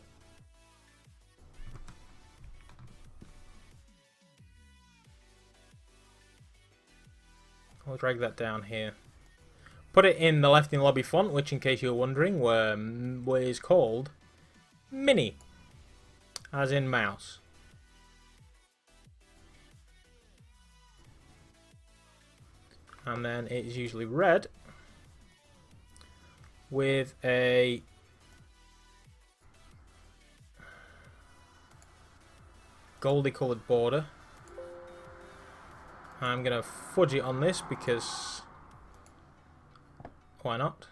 Speaker 2: I'll drag that down here. Put it in the left in lobby font, which in case you're wondering, is called Mini. As in mouse. And then it is usually red with a goldy coloured border. I'm going to fudge it on this because why not?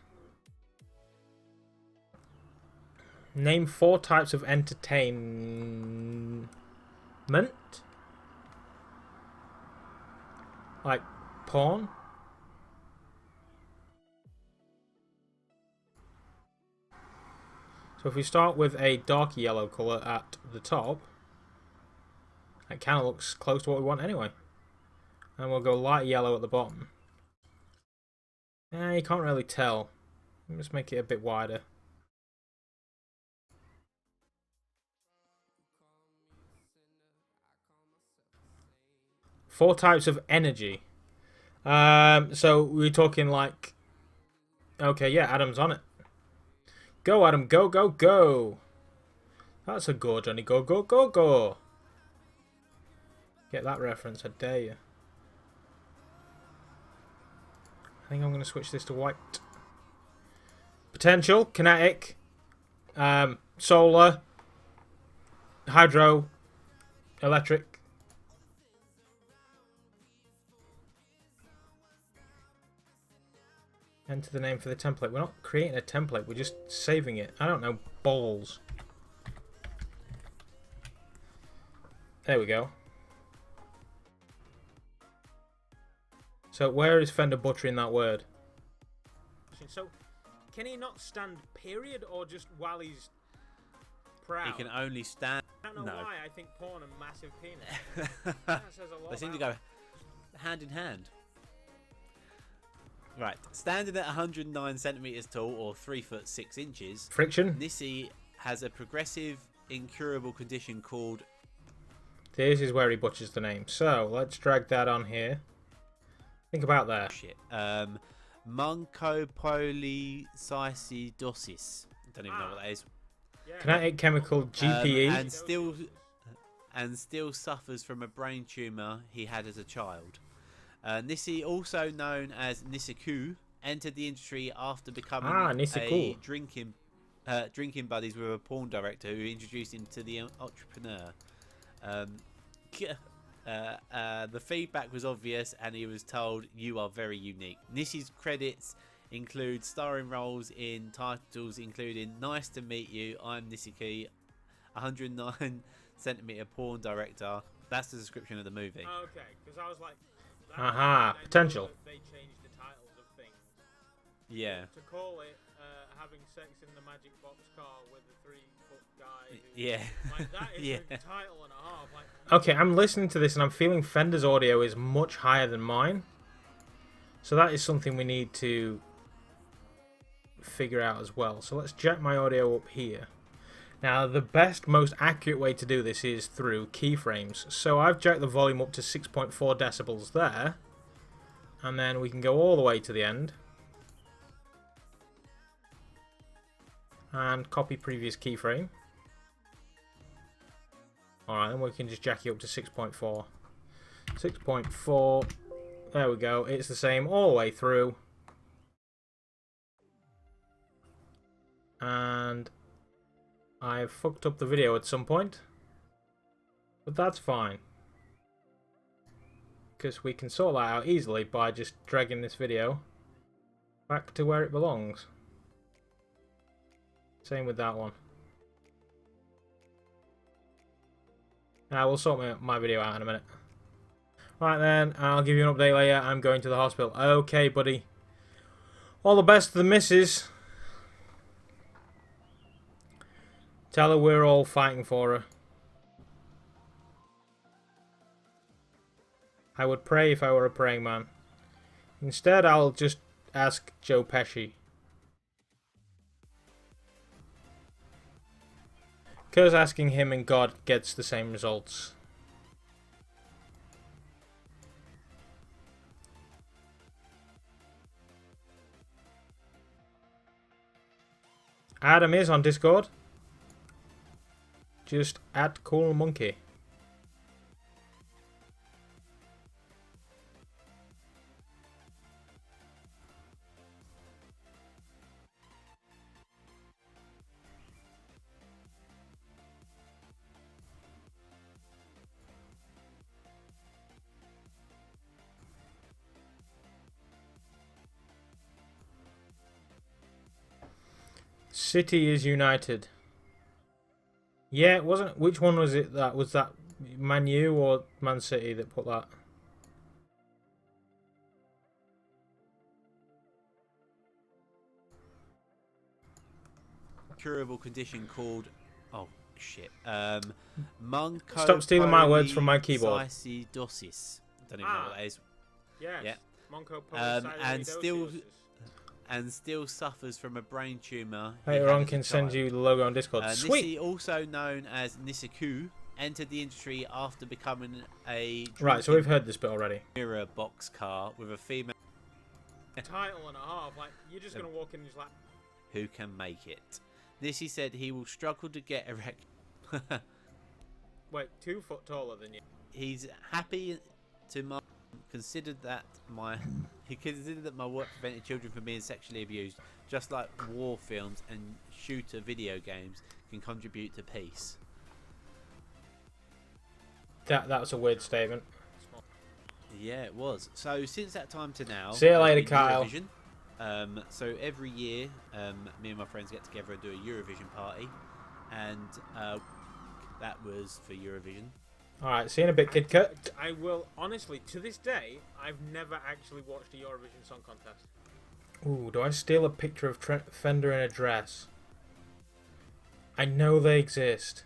Speaker 2: Name 4 types of entertainment. Like porn. So if we start with a dark yellow colour at the top, it kind of looks close to what we want anyway. And we'll go light yellow at the bottom. You can't really tell. Let's make it a bit wider. Four types of energy. So we're talking like... Okay, yeah, Adam's on it. Go, Adam, go, go, go. That's a go, Johnny. Go, go, go, go. Get that reference, I dare you. I think I'm going to switch this to white. Potential, kinetic, solar, hydro, electric. Enter the name for the template. We're not creating a template, we're just saving it. I don't know, balls. There we go. So where is Fender butchering that word? So, can he not stand period or just while he's proud?
Speaker 3: He can only stand...
Speaker 1: I don't know why I think porn and massive penis. That says a lot.
Speaker 3: They seem to go hand in hand. Right, standing at 109 centimeters tall or 3 foot 6 inches,
Speaker 2: Friction.
Speaker 3: Nissi has a progressive, incurable condition called...
Speaker 2: This is where he butchers the name. So let's drag that on here. Think about that.
Speaker 3: Shit. Mucopolycystidosis. I don't even know what that is.
Speaker 1: Yeah,
Speaker 2: Kinetic chemical GPE.
Speaker 3: And still suffers from a brain tumour he had as a child. Nissi, also known as Nissiku, entered the industry after becoming a drinking buddies with a porn director who introduced him to the entrepreneur. The feedback was obvious and he was told, "You are very unique." Nissi's credits include starring roles in titles including "Nice to Meet You," "I'm Nissiku," 109 centimeter porn director. That's the description of the movie.
Speaker 1: Okay, because I was like...
Speaker 2: Aha, potential.
Speaker 1: They changed the titles of things.
Speaker 3: Yeah.
Speaker 1: To call it having sex in the magic box car with a 3-foot guy.
Speaker 3: Yeah.
Speaker 1: Like, that is
Speaker 3: Yeah.
Speaker 1: a title and a half. Like,
Speaker 2: Okay, I'm listening to this and I'm feeling Fender's audio is much higher than mine. So that is something we need to figure out as well. So let's jack my audio up here. Now, the best, most accurate way to do this is through keyframes. So I've jacked the volume up to 6.4 decibels there. And then we can go all the way to the end. And copy previous keyframe. Alright, then we can just jack you up to 6.4. 6.4. There we go. It's the same all the way through. And I've fucked up the video at some point. But that's fine. Because we can sort that out easily by just dragging this video back to where it belongs. Same with that one. We'll sort my video out in a minute. Right then, I'll give you an update later. I'm going to the hospital. Okay, buddy. All the best to the missus. Tell her we're all fighting for her. I would pray if I were a praying man. Instead, I'll just ask Joe Pesci. Because asking him and God gets the same results. Adam is on Discord. Just at Cool Monkey. City is united. Yeah, it wasn't. Which one was it? That was that Man U or Man City that put that?
Speaker 3: Curable condition called shit. Monco.
Speaker 2: Stop stealing my words from my keyboard.
Speaker 3: Acidosis. I don't even know what that is.
Speaker 2: Yes.
Speaker 3: Yeah.
Speaker 2: Monco
Speaker 3: and still suffers from a brain tumor.
Speaker 2: Later on, can send you the logo on Discord. Sweet.
Speaker 3: Nissi, also known as Nisaku, entered the industry after becoming a
Speaker 2: Right, so we've heard this bit already.
Speaker 3: mirror box car with a female
Speaker 2: Title and a half. Like you're just gonna walk in and just like.
Speaker 3: who can make it. Nissi said he will struggle to get erect.
Speaker 2: Wait, 2 foot taller than you.
Speaker 3: He's happy to considered that my work prevented children from being sexually abused, just like war films and shooter video games can contribute to peace.
Speaker 2: That was a weird statement.
Speaker 3: Yeah, it was. So since that time to now,
Speaker 2: See you later, Kyle.
Speaker 3: Eurovision. So every year, me and my friends get together and do a Eurovision party, and that was for Eurovision.
Speaker 2: Alright, see you in a bit, Kid Kurt. I will, honestly, to this day, I've never actually watched a Eurovision Song Contest. Ooh, do I steal a picture of Fender in a dress? I know they exist.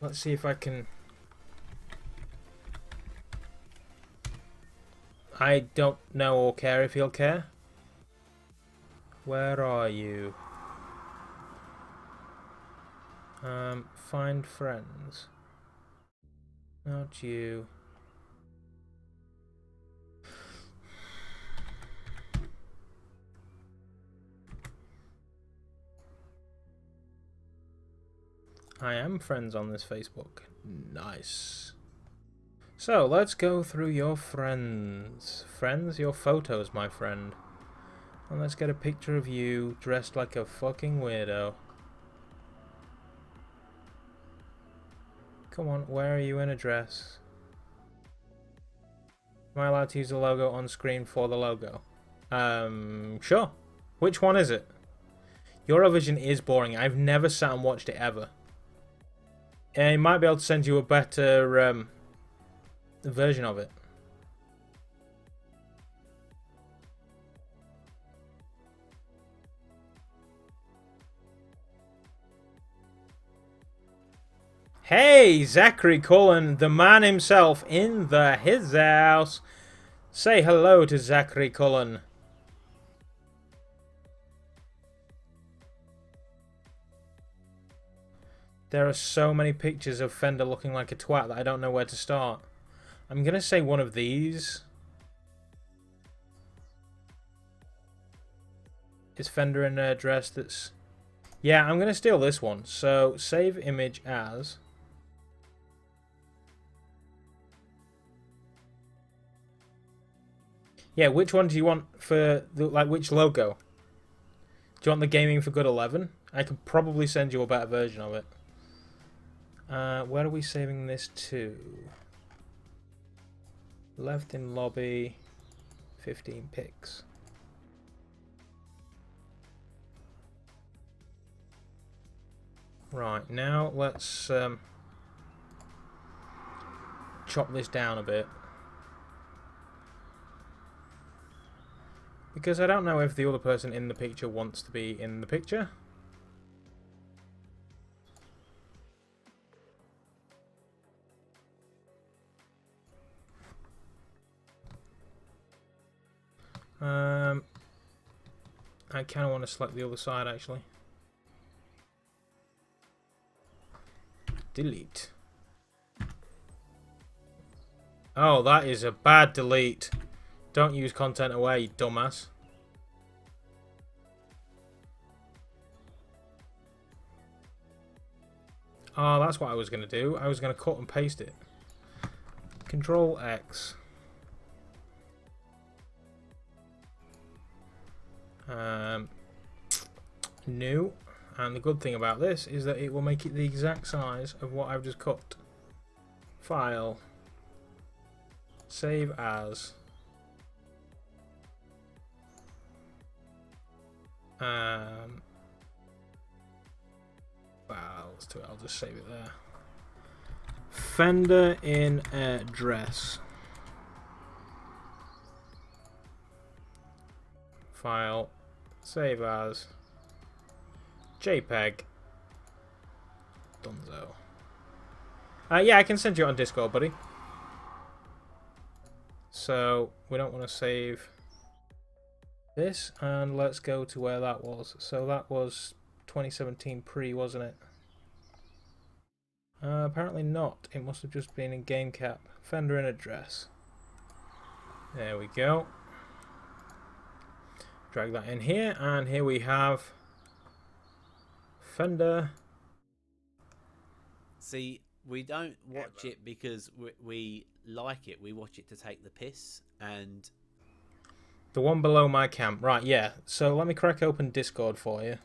Speaker 2: Let's see if I can... I don't know or care if he'll care. Where are you? Find friends. Not you. I am friends on this Facebook. Nice. So, let's go through your friends. Friends, your photos, my friend. And let's get a picture of you dressed like a fucking weirdo. Come on, where are you in a dress? Am I allowed to use the logo on screen for the logo? Sure. Which one is it? Eurovision is boring. I've never sat and watched it ever. I might be able to send you a better version of it. Hey, Zachary Cullen, the man himself in his house. Say hello to Zachary Cullen. There are so many pictures of Fender looking like a twat that I don't know where to start. I'm going to say one of these. Is Fender in a dress that's Yeah, I'm going to steal this one. So, save image as... Yeah, which one do you want for, which logo? Do you want the Gaming for Good 11? I could probably send you a better version of it. Where are we saving this to? Left in lobby, 15 pics. Right, now let's chop this down a bit. Because I don't know if the other person in the picture wants to be in the picture. I kind of want to select the other side actually. Delete. Oh, that is a bad delete. Don't use content away, you dumbass. Oh, that's what I was going to do. I was going to cut and paste it. Control X. New. And the good thing about this is that it will make it the exact size of what I've just cut. File. Save as. Well, let's do it. I'll just save it there. Fender in address. File. Save as. JPEG. Dunzo. Yeah, I can send you it on Discord, buddy. So, we don't want to save this, and let's go to where that was. So that was 2017 pre, wasn't it? Apparently not. It must have just been in game cap. Fender in address. There we go. Drag that in here, and here we have Fender.
Speaker 3: See, we don't watch it because we like it. We watch it to take the piss. And
Speaker 2: the one below my camp. Right, yeah. So let me crack open Discord for you.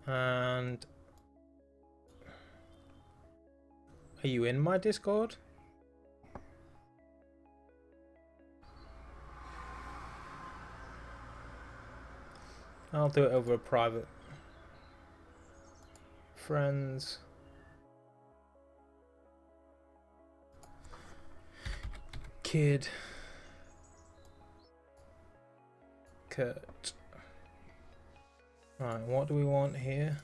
Speaker 2: And are you in my Discord? I'll do it over a private. Friends. Kid. Kurt. Right, what do we want here?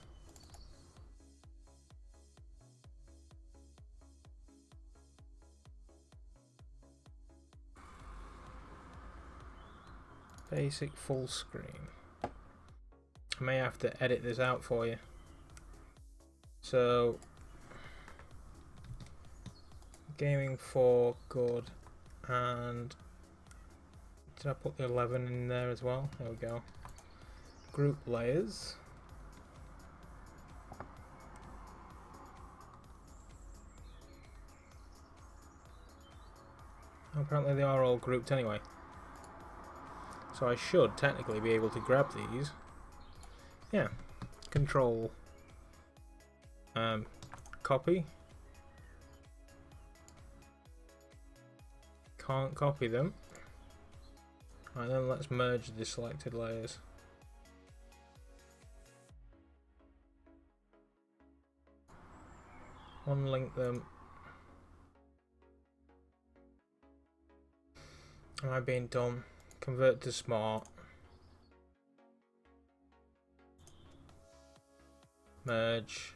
Speaker 2: Basic full screen. I may have to edit this out for you. So, Gaming for Good, and did I put the 11 in there as well? There we go. Group layers. Apparently they are all grouped anyway. So I should technically be able to grab these. Yeah. Control. Copy. Can't copy them. Right, then let's merge the selected layers. Unlink them. Am I being dumb? Convert to smart. Merge.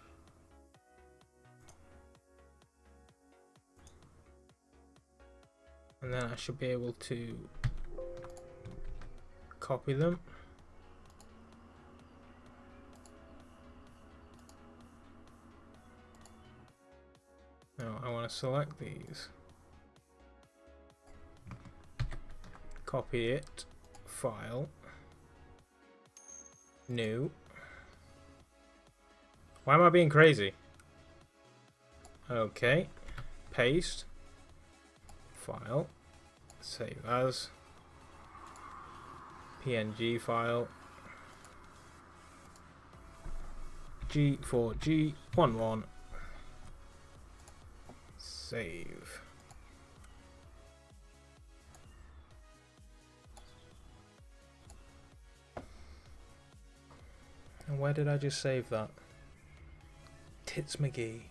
Speaker 2: And then I should be able to copy them. Now I want to select these. Copy it. File. New. Why am I being crazy? Okay. Paste. File. Save as. PNG file. G4G11. Save. And where did I just save that? Tits McGee.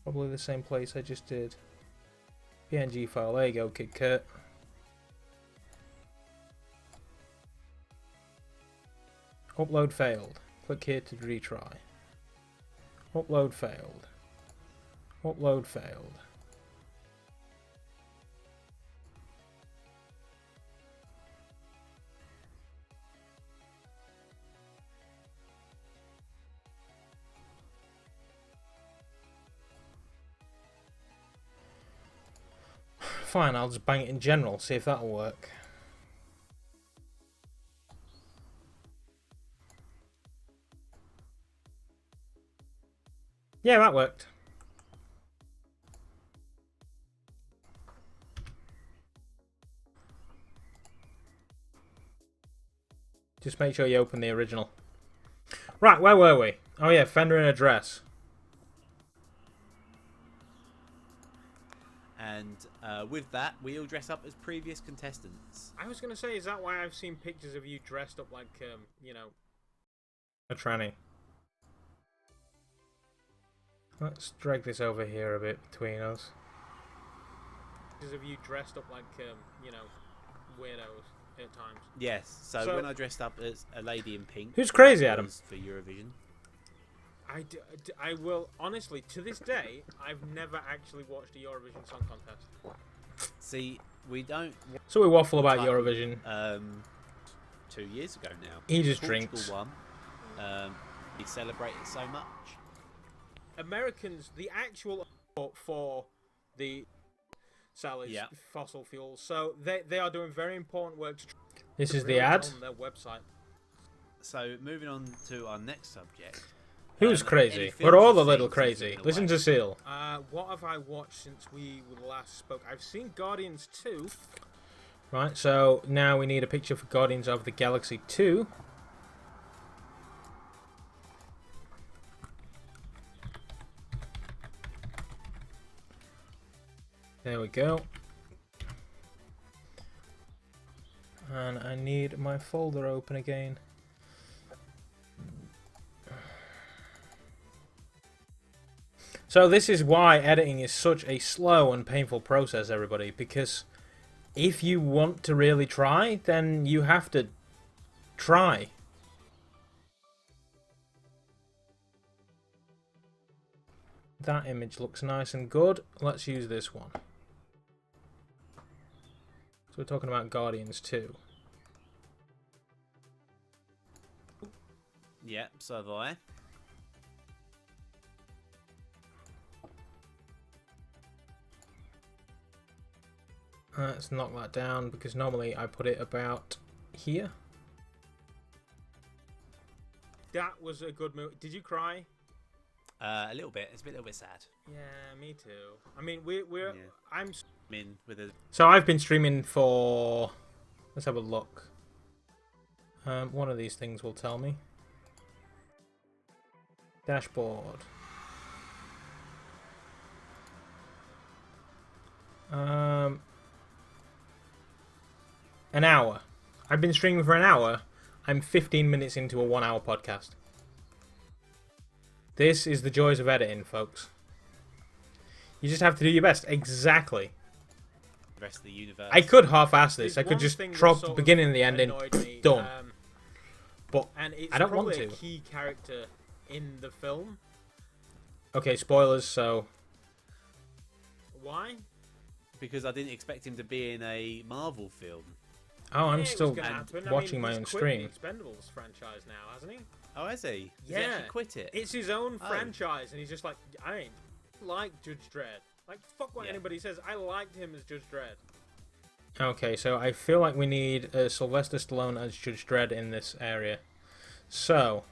Speaker 2: Probably the same place I just did. PNG file. There you go, KitKat. Upload failed. Click here to retry. Upload failed. Upload failed. Fine, I'll just bang it in general, see if that'll work. Yeah, that worked. Just make sure you open the original. Right, where were we? Oh yeah, Fender and address.
Speaker 3: And with that, we all dress up as previous contestants.
Speaker 1: I was going to say, is that why I've seen pictures of you dressed up like, you know...
Speaker 2: A tranny. Let's drag this over here a bit between us.
Speaker 1: Pictures of you dressed up like, you know, weirdos at times.
Speaker 3: Yes, so when I dressed up as a lady in pink...
Speaker 2: Who's crazy, Adam?
Speaker 3: For Eurovision.
Speaker 1: I will, honestly, to this day, I've never actually watched a Eurovision Song Contest.
Speaker 3: See, we don't...
Speaker 2: So we waffle about Eurovision.
Speaker 3: 2 years ago now.
Speaker 2: He just
Speaker 3: Portugal
Speaker 2: drinks.
Speaker 3: won. We celebrated so much.
Speaker 1: Americans, the actual for the salaries, fossil fuels, so they are doing very important work to
Speaker 2: This is the ad.
Speaker 1: On their website.
Speaker 3: So, moving on to our next subject.
Speaker 2: Who's crazy? We're all a little crazy. Listen to Seal.
Speaker 1: What have I watched since we last spoke? I've seen Guardians 2.
Speaker 2: Right, so now we need a picture for Guardians of the Galaxy 2. There we go. And I need my folder open again. So this is why editing is such a slow and painful process, everybody, because if you want to really try, then you have to try. That image looks nice and good. Let's use this one. So we're talking about Guardians 2.
Speaker 3: Yep, so have I.
Speaker 2: Let's knock that down because normally I put it about here.
Speaker 1: That was a good movie. Did you cry?
Speaker 3: A little bit. It's a little bit sad.
Speaker 1: Yeah, me too. I mean, we're
Speaker 3: Yeah. I'm in with a...
Speaker 2: So I've been streaming for... Let's have a look. One of these things will tell me. Dashboard. An hour. I've been streaming for an hour. I'm 15 minutes into a 1 hour podcast. This is the joys of editing, folks. You just have to do your best. Exactly.
Speaker 3: The rest of the universe.
Speaker 2: I could half-ass this. I could just drop the beginning and the ending. Done. But I don't want to.
Speaker 1: A key character in the film.
Speaker 2: Okay, spoilers, so...
Speaker 1: Why?
Speaker 3: Because I didn't expect him to be in a Marvel film.
Speaker 2: Oh, I'm
Speaker 1: Yeah,
Speaker 2: still watching my own
Speaker 1: he's
Speaker 2: stream.
Speaker 1: quit the Expendables franchise now, hasn't he?
Speaker 3: Oh, has he?
Speaker 1: Yeah.
Speaker 3: He actually quit it.
Speaker 1: It's his own
Speaker 3: Oh.
Speaker 1: franchise, and he's just like, I ain't like Judge Dredd. Like, fuck what
Speaker 3: Yeah.
Speaker 1: anybody says. I liked him as Judge Dredd.
Speaker 2: Okay, so I feel like we need Sylvester Stallone as Judge Dredd in this area. So,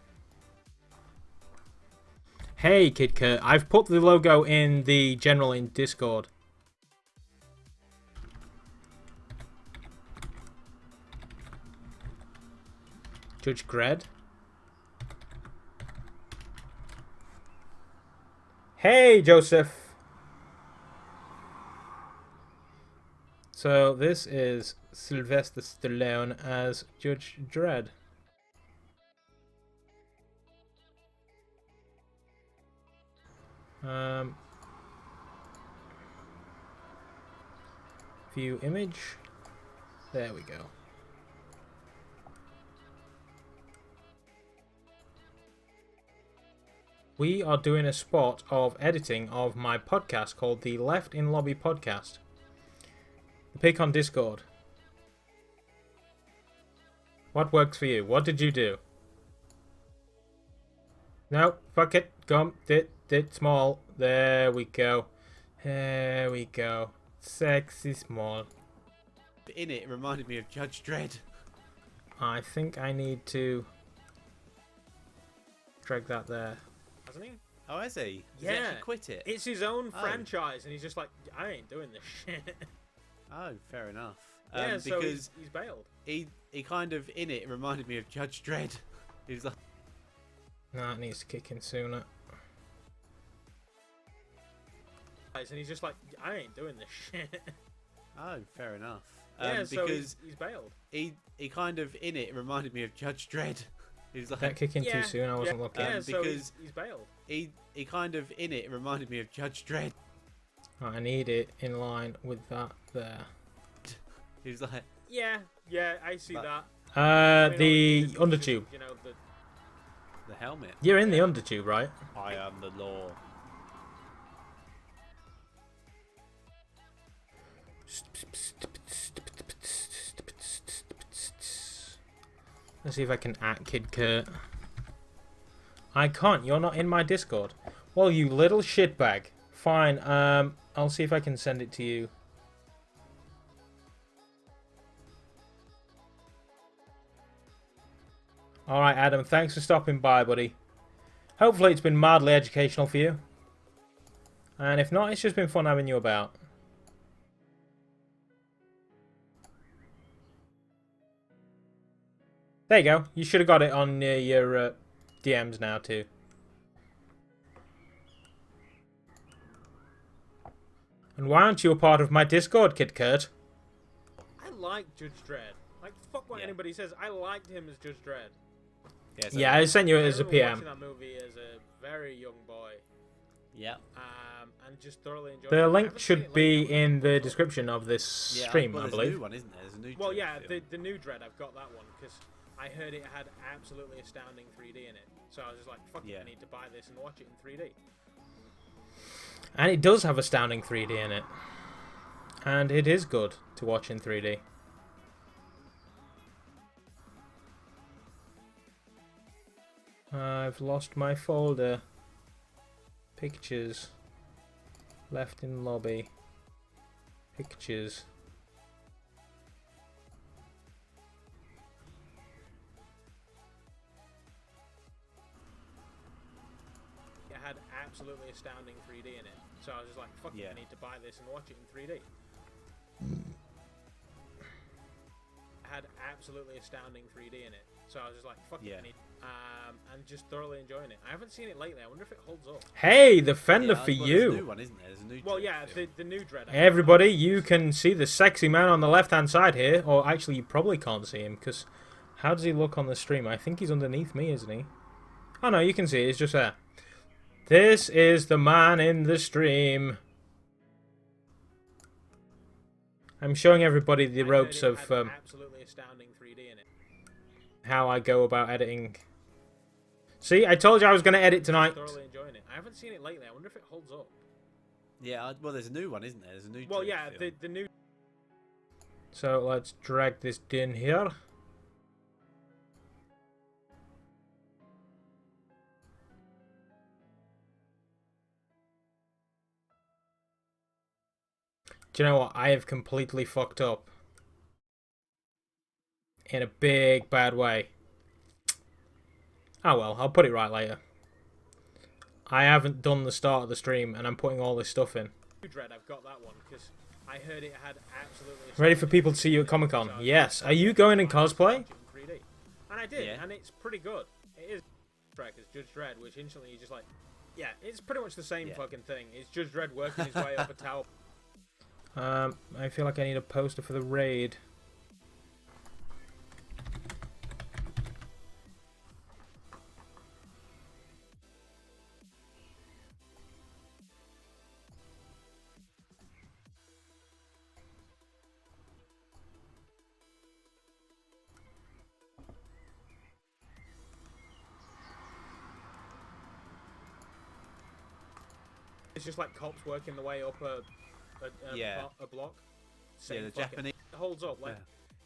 Speaker 2: hey Kid Kurt, I've put the logo in the general in Discord. Judge Dredd. Hey Joseph. So this is Sylvester Stallone as Judge Dredd. View image. There we go. We are doing a spot of editing of my podcast called the Left in Lobby Podcast. The pic on Discord. What works for you? What did you do? No, fuck it. Gum, dit, small. There we go. There we go. Sexy small.
Speaker 3: In it reminded me of Judge Dredd.
Speaker 2: I think I need to drag that there. Hasn't he?
Speaker 3: Oh, has he? Has he
Speaker 2: Yeah.
Speaker 3: actually quit it?
Speaker 2: It's his own franchise, and he's just like, I ain't doing this shit.
Speaker 3: Oh, fair enough.
Speaker 2: Yeah, so
Speaker 3: because
Speaker 2: he's bailed.
Speaker 3: he kind of in it reminded me of Judge Dredd. He was like,
Speaker 2: No, it needs to kick in sooner. And he's just like, I ain't doing this shit.
Speaker 3: oh, fair enough.
Speaker 2: Yeah, so
Speaker 3: because
Speaker 2: he's bailed.
Speaker 3: he kind of in it reminded me of Judge Dredd. He was like,
Speaker 2: That kick in too soon. I wasn't looking.
Speaker 3: Yeah, so
Speaker 2: because he's bailed.
Speaker 3: he kind of in it reminded me of Judge Dredd.
Speaker 2: Right, I need it in line with that there.
Speaker 3: He was like,
Speaker 1: Yeah, I see
Speaker 3: But-
Speaker 1: that.
Speaker 2: The undertube.
Speaker 1: You know,
Speaker 3: the helmet.
Speaker 2: You're in the undertube, right?
Speaker 3: I am the law.
Speaker 2: Let's see if I can at Kid Kurt. I can't. You're not in my Discord. Well, you little shitbag. Fine. I'll see if I can send it to you. Alright, Adam. Thanks for stopping by, buddy. Hopefully it's been mildly educational for you. And if not, it's just been fun having you about. There you go. You should have got it on your DMs now too. And why aren't you a part of my Discord, Kid Kurt?
Speaker 1: I like Judge Dredd. Like, fuck what anybody says. I liked him as Judge Dredd.
Speaker 2: Yeah, I sent you it as a
Speaker 1: I remember
Speaker 2: PM.
Speaker 1: watching that movie as a very young boy.
Speaker 3: Yeah.
Speaker 1: And just thoroughly enjoyed it.
Speaker 2: The
Speaker 1: I
Speaker 2: link
Speaker 1: haven't seen
Speaker 2: should
Speaker 1: it
Speaker 2: be
Speaker 1: lately.
Speaker 2: in the description of this stream,
Speaker 3: well,
Speaker 2: I
Speaker 3: there's a
Speaker 2: believe.
Speaker 3: new one, isn't there? There's a new.
Speaker 1: Well,
Speaker 3: Dredd
Speaker 1: yeah,
Speaker 3: film.
Speaker 1: the new Dredd, I've got that one because I heard it had absolutely astounding 3D in it. So I was just like, fuck it, I need to buy this and watch it in 3D.
Speaker 2: And it does have astounding 3D in it. And it is good to watch in 3D. I've lost my folder. Pictures. Left in lobby. Pictures.
Speaker 1: It had absolutely astounding 3D in it. So I was just like, fuck it, I need to buy this and watch it in 3D. It had absolutely astounding 3D in it. So I was just like, fuck it, I need... and just thoroughly enjoying it. I haven't seen it lately. I wonder if it holds up.
Speaker 2: Hey, the fender for
Speaker 3: There's a
Speaker 2: you.
Speaker 3: new one, isn't there? There's a new.
Speaker 1: Well,
Speaker 3: Dredd
Speaker 1: yeah,
Speaker 3: film.
Speaker 1: the new Dredd.
Speaker 2: Everybody, you can see the sexy man on the left-hand side here. Or actually, you probably can't see him, because how does he look on the stream? I think he's underneath me, isn't he? Oh, no, you can see it. It's just there. This is the man in the stream. I'm showing everybody the ropes of
Speaker 1: absolutely astounding 3D in it.
Speaker 2: how I go about editing. See, I told you I was going to edit tonight.
Speaker 1: Thoroughly enjoying it. I haven't seen it lately. I wonder if it holds up.
Speaker 3: Yeah, well, there's a new one, isn't there? There's a new.
Speaker 1: Well,
Speaker 3: Dredd
Speaker 1: yeah,
Speaker 3: film.
Speaker 1: the new.
Speaker 2: So let's drag this in here. Do you know what? I have completely fucked up. in a big bad way. Oh well, I'll put it right later. I haven't done the start of the stream, and I'm putting all this stuff in.
Speaker 1: Dread, I've got that one because I heard it had absolutely.
Speaker 2: Ready for people to see you at Comic Con? Yes. Are you going in cosplay?
Speaker 1: And I did,
Speaker 3: Yeah.
Speaker 1: and it's pretty good. It is track as Judge Dredd, which instantly you're just like, yeah, it's pretty much the same fucking thing. It's Judge Dredd working his way up a tower.
Speaker 2: I feel like I need a poster for the raid.
Speaker 1: It's just like cops working the way up a block. Same
Speaker 3: the
Speaker 1: fucking-
Speaker 3: Japanese.
Speaker 1: It holds up. Like,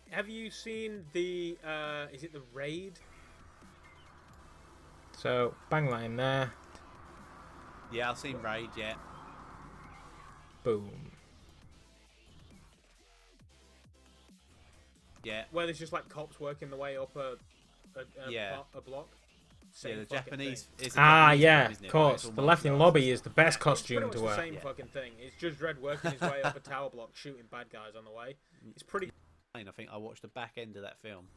Speaker 1: have you seen the? Is it the Raid?
Speaker 2: So bang that in there.
Speaker 3: Yeah, I've seen Raid. Yeah.
Speaker 2: Boom.
Speaker 3: Yeah.
Speaker 1: Where there's just like cops working the way up a block.
Speaker 3: Yeah,
Speaker 1: Same
Speaker 3: the
Speaker 1: fucking
Speaker 3: Japanese.
Speaker 1: thing.
Speaker 3: It's a
Speaker 2: Ah,
Speaker 3: Japanese
Speaker 2: yeah,
Speaker 3: film, isn't
Speaker 2: of
Speaker 3: it?
Speaker 2: course.
Speaker 3: Where it's
Speaker 2: The
Speaker 3: all
Speaker 2: left in
Speaker 3: martial
Speaker 2: lobby
Speaker 3: arts.
Speaker 2: is the best
Speaker 1: It's
Speaker 2: costume
Speaker 1: pretty
Speaker 2: to
Speaker 1: much
Speaker 2: wear.
Speaker 1: the same
Speaker 3: Yeah.
Speaker 1: fucking thing. It's Judge Dredd working his way up a tower block, shooting bad guys on the way. It's pretty.
Speaker 3: I think I watched the back end of that film.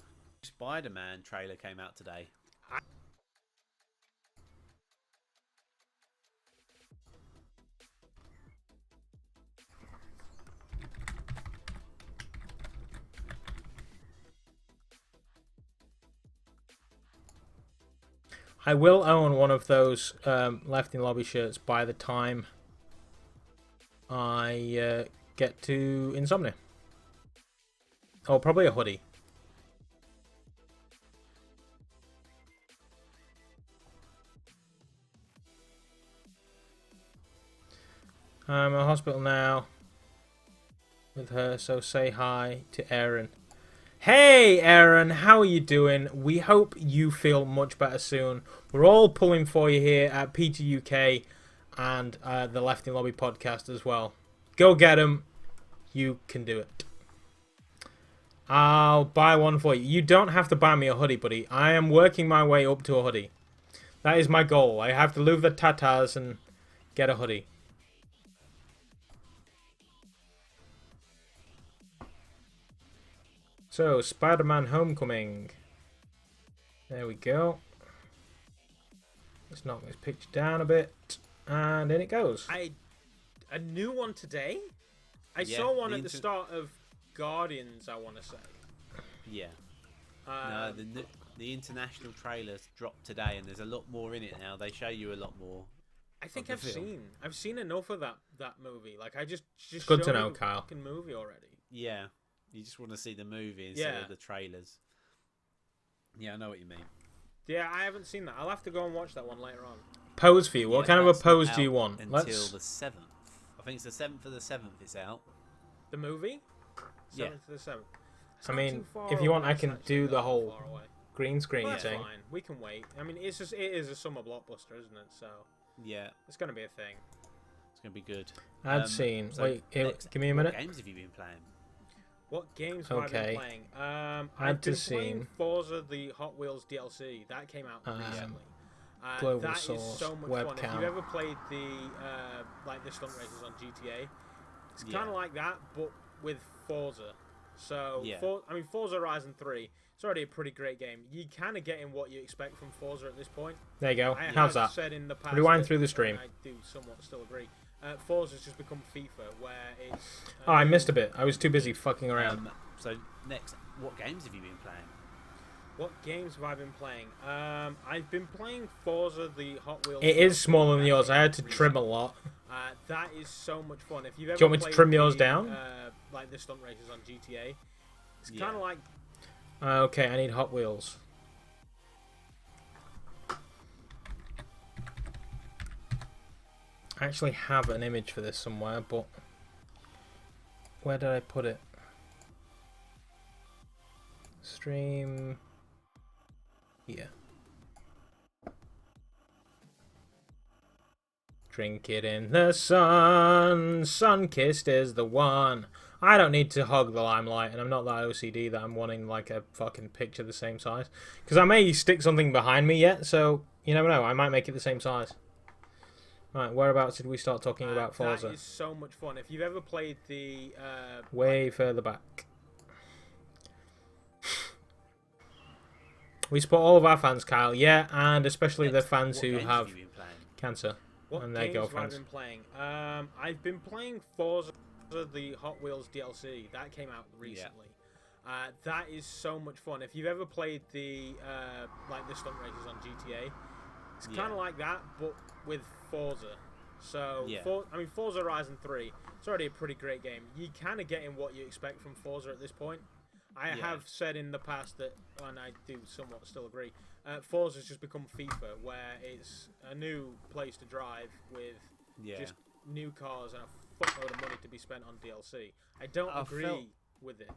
Speaker 3: Spider-Man trailer came out today.
Speaker 2: I will own one of those left in lobby shirts by the time I get to Insomnia. Oh, probably a hoodie. I'm in hospital now with her, so say hi to Aaron. Hey Aaron, how are you doing? We hope you feel much better soon. We're all pulling for you here at PGUK and the Left in Lobby podcast as well. Go get them. You can do it. I'll buy one for you. You don't have to buy me a hoodie, buddy. I am working my way up to a hoodie. That is my goal. I have to leave the tatas and get a hoodie. So, Spider-Man Homecoming. There we go. Let's knock this picture down a bit. And in it goes.
Speaker 1: A new one today? I
Speaker 3: Yeah,
Speaker 1: saw one at the start of Guardians, I want to say.
Speaker 3: Yeah. No, the international trailers dropped today, and there's a lot more in it now. They show you a lot more.
Speaker 1: I think
Speaker 3: of the film.
Speaker 1: I've seen enough of that movie. Like, I just
Speaker 2: Good to
Speaker 1: showed
Speaker 2: know,
Speaker 1: me the
Speaker 2: Kyle.
Speaker 1: fucking movie already.
Speaker 3: Yeah. You just want to see the movie instead of the trailers. Yeah, I know what you mean.
Speaker 1: Yeah, I haven't seen that. I'll have to go and watch that one later on.
Speaker 2: Pose for you. What kind of a
Speaker 3: that's
Speaker 2: pose
Speaker 3: not
Speaker 2: do you
Speaker 3: out
Speaker 2: want?
Speaker 3: Until
Speaker 2: Let's...
Speaker 3: the 7th. I think it's the 7th of the 7th it's out.
Speaker 1: The movie?
Speaker 3: Yeah.
Speaker 1: 7th to the 7th. It's
Speaker 2: I
Speaker 1: not
Speaker 2: mean,
Speaker 1: too far
Speaker 2: if you want,
Speaker 1: away,
Speaker 2: I
Speaker 1: it's
Speaker 2: can
Speaker 1: actually
Speaker 2: do
Speaker 1: not
Speaker 2: the
Speaker 1: that
Speaker 2: whole
Speaker 1: far away.
Speaker 2: green screen
Speaker 1: Well, that's
Speaker 2: thing.
Speaker 1: fine. We can wait. I mean, it is a summer blockbuster, isn't it? So
Speaker 3: Yeah,
Speaker 1: it's gonna be a thing.
Speaker 3: it's going to be good.
Speaker 2: Ad scene.
Speaker 3: So
Speaker 2: Wait,
Speaker 3: next,
Speaker 2: give me a minute.
Speaker 3: What games have you been playing?
Speaker 1: What games have I
Speaker 2: Okay.
Speaker 1: been playing? I've
Speaker 2: Add to
Speaker 1: been playing
Speaker 2: scene.
Speaker 1: Forza, the Hot Wheels DLC. That came out recently.
Speaker 2: Global
Speaker 1: that is
Speaker 2: source,
Speaker 1: so much fun. If
Speaker 2: webcam.
Speaker 1: you've ever played the like the stunt races on GTA, it's
Speaker 3: Yeah.
Speaker 1: kind of like that, but with Forza. So,
Speaker 3: Yeah.
Speaker 1: Forza Horizon 3, it's already a pretty great game. You kind of getting what you expect from Forza at this point.
Speaker 2: There you go.
Speaker 1: I
Speaker 2: How's
Speaker 1: have
Speaker 2: that?
Speaker 1: said in the past
Speaker 2: Rewind
Speaker 1: that-
Speaker 2: through the stream.
Speaker 1: and I do somewhat still agree. Forza's just become FIFA, where it's...
Speaker 2: Oh, I missed a bit. I was too busy fucking around.
Speaker 3: So next, what games have you been playing?
Speaker 1: What games have I been playing? I've been playing Forza, the Hot Wheels...
Speaker 2: It is smaller than
Speaker 1: that
Speaker 2: yours.
Speaker 1: came
Speaker 2: I
Speaker 1: out
Speaker 2: had to trim a
Speaker 1: recently.
Speaker 2: lot.
Speaker 1: That is so much fun. If you've ever
Speaker 2: Do you want me to
Speaker 1: played
Speaker 2: trim yours
Speaker 1: the,
Speaker 2: down?
Speaker 1: like the stunt races on GTA, it's
Speaker 3: Yeah.
Speaker 1: kind of like...
Speaker 2: Okay, I need Hot Wheels. I actually have an image for this somewhere, but where did I put it? Stream here. Drink it in the sun, sun-kissed is the one. I don't need to hog the limelight, and I'm not that OCD that I'm wanting like a fucking picture the same size. Because I may stick something behind me yet, so you never know. I might make it the same size. Right, whereabouts did we start talking about Forza?
Speaker 1: That is so much fun. If you've ever played the...
Speaker 2: Way further back. We support all of our fans, Kyle. Yeah, and especially the fans who have cancer and their girlfriends.
Speaker 1: What games have I been playing? I've been playing Forza, the Hot Wheels DLC. That came out recently. Yeah. That is so much fun. If you've ever played the like the stunt races on GTA, it's kind of like that, but with Forza. So, Forza Horizon 3, it's already a pretty great game. You kind of getting what you expect from Forza at this point. I have said in the past that, and I do somewhat still agree, Forza's just become FIFA, where it's a new place to drive with just new cars and a fuckload of money to be spent on DLC. I don't agree with it.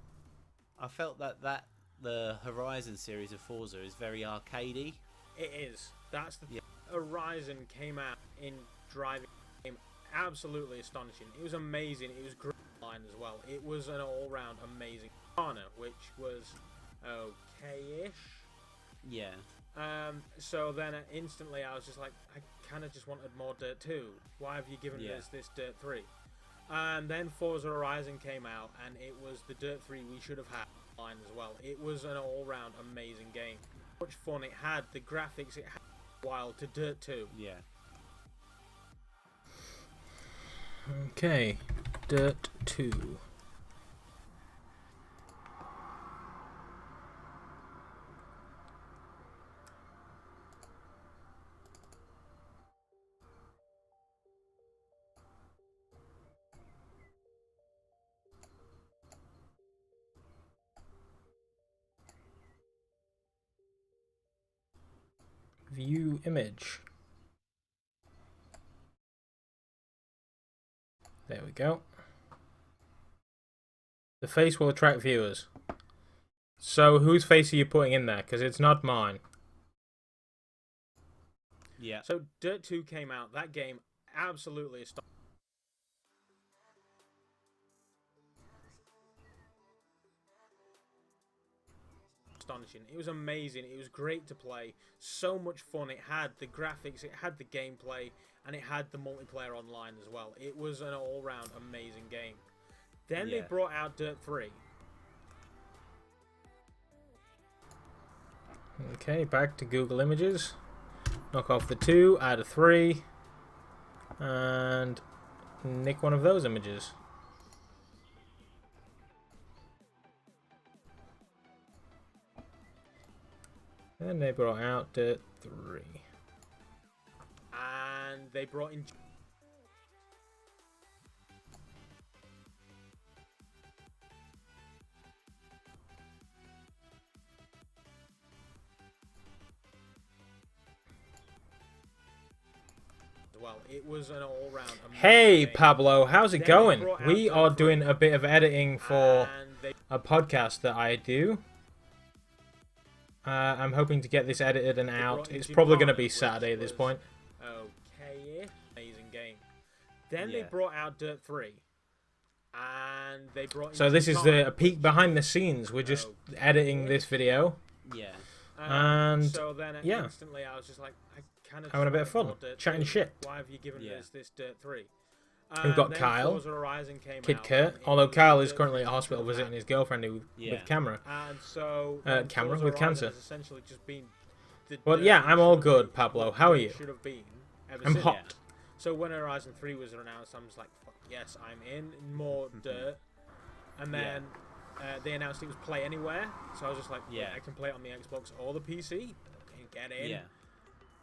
Speaker 3: I felt that the Horizon series of Forza is very arcadey.
Speaker 1: It is. That's the Horizon came out in driving game absolutely astonishing. It was amazing. It was great line as well. It was an all-round amazing Ghana, which was okay-ish.
Speaker 3: Yeah.
Speaker 1: So then instantly I was just like, I kind of just wanted more Dirt 2. Why have you given us this Dirt 3? And then Forza Horizon came out, and it was the Dirt 3 we should have had line as well. It was an all-round amazing game. Much fun it had, the graphics it had, wild to Dirt 2.
Speaker 3: Yeah.
Speaker 2: Okay, Dirt 2. View image. There we go. The face will attract viewers. So whose face are you putting in there? Because it's not mine.
Speaker 3: Yeah.
Speaker 1: So Dirt 2 came out. That game absolutely astonishing. It was amazing. It was great to play. So much fun. It had the graphics, it had the gameplay, and it had the multiplayer online as well. It was an all-round amazing game. Then they brought out Dirt 3.
Speaker 2: Okay, back to Google Images. Knock off the 2, add a 3, and nick one of those images. And they brought out Dirt 3.
Speaker 1: And they brought in... well, it was an all-round amazing
Speaker 2: Hey
Speaker 1: game.
Speaker 2: Pablo, how's it going? We are doing a bit of editing for a podcast that I do. I'm hoping to get this edited and out. It's probably going to be Saturday at this point.
Speaker 1: Okay, amazing game. Then they brought out Dirt 3. And they brought in...
Speaker 2: So this is a peek behind the scenes. We're just editing this video.
Speaker 3: Yeah.
Speaker 2: And
Speaker 1: so then instantly I was just like, I kind of
Speaker 2: having a bit of fun, chatting shit.
Speaker 1: Why have you given us this Dirt 3?
Speaker 2: We've got Kyle, Kid Kurt, although Kyle is currently at hospital visiting his girlfriend with camera.
Speaker 1: And so
Speaker 2: camera with cancer.
Speaker 1: Essentially just been
Speaker 2: but yeah, I'm all good, Pablo. How are you? I'm hot.
Speaker 1: So when Horizon 3 was announced, I'm just like, fuck yes, I'm in. More Dirt. And then they announced it was Play Anywhere. So I was just like, I can play it on the Xbox or the PC. Get in.
Speaker 3: Yeah.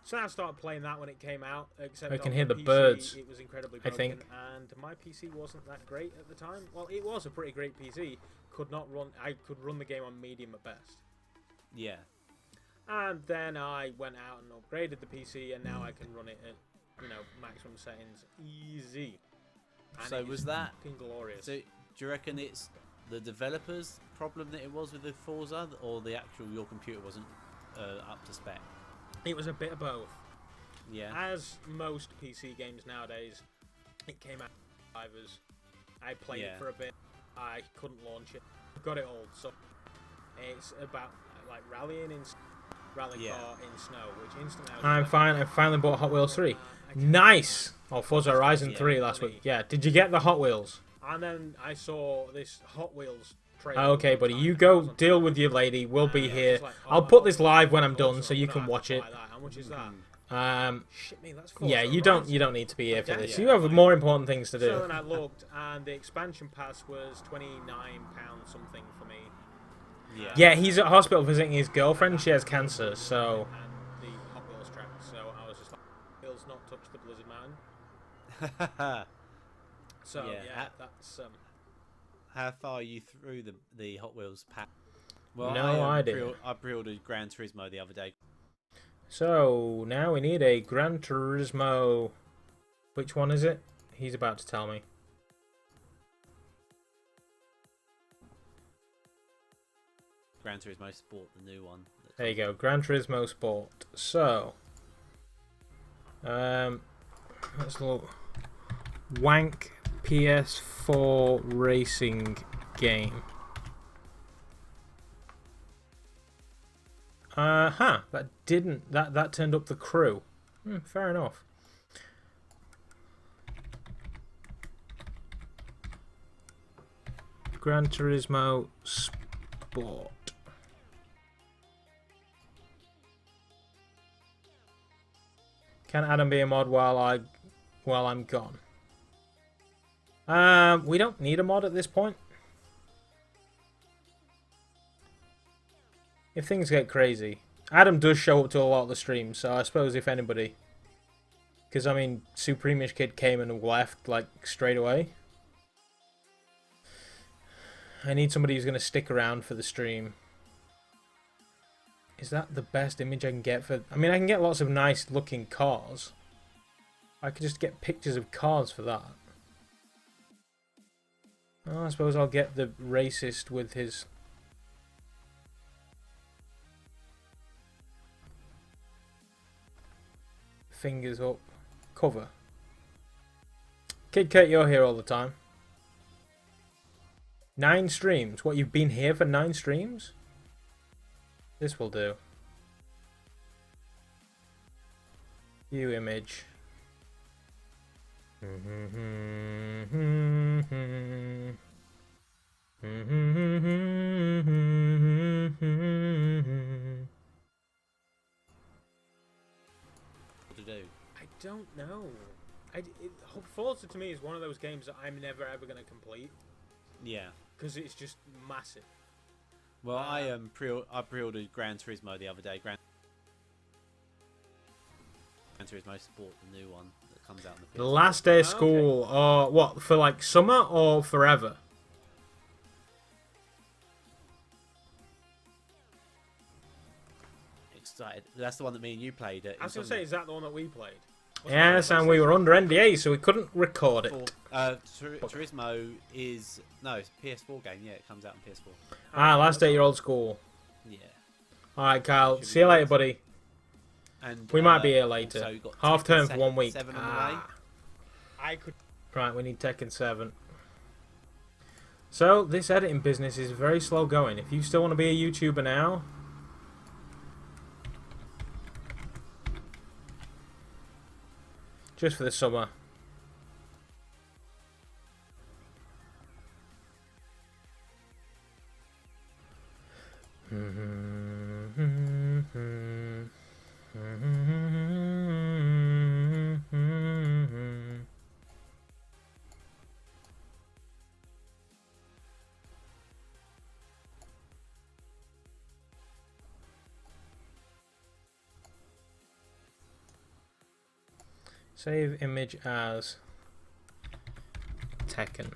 Speaker 1: So I started playing that when it came out. Except
Speaker 2: I can
Speaker 1: on
Speaker 2: hear the
Speaker 1: PC,
Speaker 2: birds.
Speaker 1: It was incredibly broken,
Speaker 2: I think.
Speaker 1: And my PC wasn't that great at the time. Well, it was a pretty great PC. I could run the game on medium at best.
Speaker 3: Yeah. And
Speaker 1: then I went out and upgraded the PC, and now I can run it at maximum settings, easy. And
Speaker 3: so was that
Speaker 1: glorious?
Speaker 3: So do you reckon it's the developers' problem that it was with the Forza, or the actual your computer wasn't up to spec?
Speaker 1: It was a bit of both.
Speaker 3: Yeah.
Speaker 1: As most PC games nowadays, it came out drivers. I played it for a bit. I couldn't launch it. I got it all. So it's about like rallying in rally car in snow, which instantly
Speaker 2: I'm fine. I finally bought Hot Wheels 3. Nice. Oh, Forza Horizon 3 last week. Yeah. Did you get the Hot Wheels?
Speaker 1: And then I saw this Hot Wheels trailer.
Speaker 2: Okay, buddy. You go deal with your lady. We'll be here. I'll put this live when I'm done, so you can watch it.
Speaker 1: How much is that? Shit me, that's
Speaker 2: yeah, you don't need to be here for this. You have more important things to do.
Speaker 1: So then I looked, and the expansion pass was £29 something for me.
Speaker 2: Yeah, he's at hospital visiting his girlfriend. She has cancer, so.
Speaker 1: And the Hot Wheels track, so I was just like, Wheels not touch the Blizzard Mountain. So yeah, that's
Speaker 3: How far are you through the Hot Wheels pack? Well,
Speaker 2: no idea.
Speaker 3: I pre-ordered Gran Turismo the other day.
Speaker 2: So now we need a Gran Turismo. Which one is it? He's about to tell me.
Speaker 3: Gran Turismo Sport, the new one.
Speaker 2: There you go, Gran Turismo Sport. So, let's look. Wank PS4 racing game. That turned up the crew. Fair enough. Gran Turismo Sport. Can Adam be a mod while I'm gone? We don't need a mod at this point. If things get crazy. Adam does show up to a lot of the streams, so I suppose if anybody... Because, I mean, Supremish Kid came and left, like, straight away. I need somebody who's going to stick around for the stream. Is that the best image I can get for... I mean, I can get lots of nice-looking cars. I could just get pictures of cars for that. Oh, I suppose I'll get the racist with his... fingers up cover. Kid Kurt, you're here all the time. 9 streams. What, you've been here for 9 streams? This will do. View image. What
Speaker 3: to do?
Speaker 1: I don't know. Forza to me is one of those games that I'm never ever going to complete.
Speaker 3: Yeah.
Speaker 1: Because it's just massive.
Speaker 3: Well, I pre-ordered Gran Turismo the other day. Gran Turismo Sport, the new one that comes out in the
Speaker 2: The last day of school, or what, for like summer or forever?
Speaker 3: Excited. That's the one that me and you played.
Speaker 1: I was going to say, is that the one that we played?
Speaker 2: Yes, and we were under NDA, so we couldn't record it.
Speaker 3: Turismo is... No, it's a PS4 game. Yeah, it comes out on PS4.
Speaker 2: Last day of your old school.
Speaker 3: Yeah.
Speaker 2: Alright, Kyle. See you later, buddy.
Speaker 3: And
Speaker 2: we might be here later. Half term for 1 week.
Speaker 3: 7 on the way.
Speaker 1: I could...
Speaker 2: Right, we need Tekken 7. So, this editing business is very slow going. If you still want to be a YouTuber now... Just for the summer. Save image as Tekken.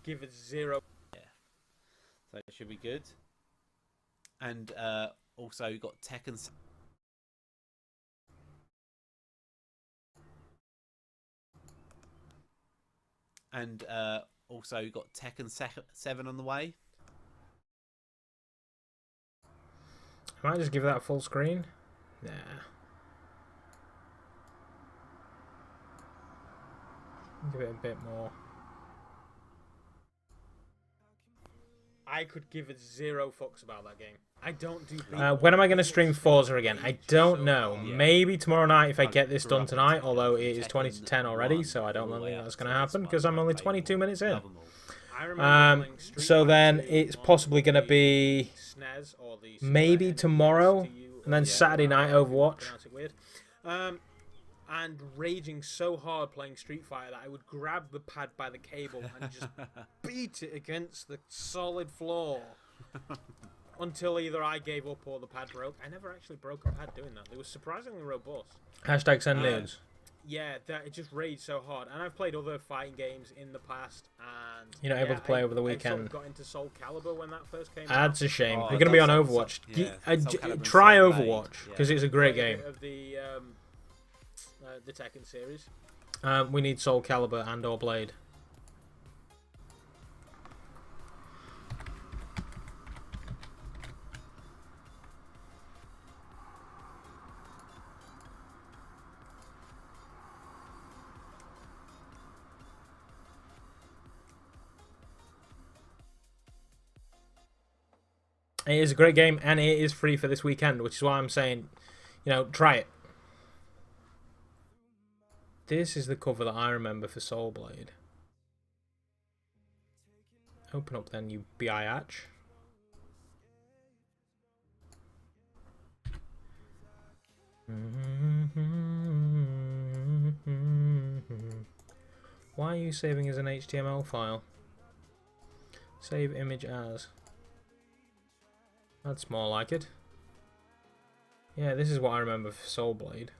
Speaker 1: Give it 0.
Speaker 3: Yeah. So it should be good. And also you got Tekken. And also you got Tekken 7 on the way.
Speaker 2: I might just give that full screen. Nah. Give it a bit more.
Speaker 1: I could give it 0 fucks about that game. I don't do.
Speaker 2: When am I going to stream Forza again? I don't know.
Speaker 3: Yeah.
Speaker 2: Maybe tomorrow night if I
Speaker 3: I
Speaker 2: get this
Speaker 3: grew
Speaker 2: done
Speaker 3: up in
Speaker 2: tonight,
Speaker 3: Tekken,
Speaker 2: although
Speaker 3: from
Speaker 2: it is 20 to
Speaker 3: Tekken
Speaker 2: 10 already,
Speaker 3: 1
Speaker 2: so I don't
Speaker 3: all the way
Speaker 2: think
Speaker 3: up
Speaker 2: that's
Speaker 3: to
Speaker 2: going to happen
Speaker 3: this
Speaker 2: because
Speaker 3: one.
Speaker 2: I'm only
Speaker 3: I've played
Speaker 2: 22
Speaker 3: them all.
Speaker 2: minutes in.
Speaker 3: Love them all.
Speaker 1: I remember playing Street
Speaker 2: So
Speaker 1: Fighter
Speaker 2: then
Speaker 1: 2
Speaker 2: it's
Speaker 1: on
Speaker 2: possibly going to
Speaker 1: the
Speaker 2: be
Speaker 1: SNES or the Super
Speaker 2: maybe
Speaker 1: NES
Speaker 2: tomorrow,
Speaker 1: to you,
Speaker 2: and then
Speaker 1: or
Speaker 2: Saturday night
Speaker 1: however you
Speaker 2: Overwatch.
Speaker 1: pronounce it weird. And raging so hard playing Street Fighter that I would grab the pad by the cable and just beat it against the solid floor until either I gave up or the pad broke. I never actually broke a pad doing that. It was surprisingly robust.
Speaker 2: Hashtag send news.
Speaker 1: Yeah, it just raged so hard. And I've played other fighting games in the past, and
Speaker 2: You're not able to play over the
Speaker 1: I
Speaker 2: weekend.
Speaker 1: sort of got into Soul Calibur when that first came out.
Speaker 2: That's a shame.
Speaker 3: Oh,
Speaker 2: You're going to be on
Speaker 3: Soul-
Speaker 2: Overwatch.
Speaker 3: yeah, Soul Calibur
Speaker 2: Try
Speaker 3: and Soul Blade,
Speaker 2: Overwatch because it's a
Speaker 1: Played
Speaker 2: great game.
Speaker 1: bit of the Tekken series.
Speaker 2: We need Soul Calibur and or Blade. It is a great game, and it is free for this weekend, which is why I'm saying, try it. This is the cover that I remember for Soul Blade. Open up then, you biatch. Why are you saving as an HTML file? Save image as. That's more like it. Yeah, this is what I remember for Soul Blade.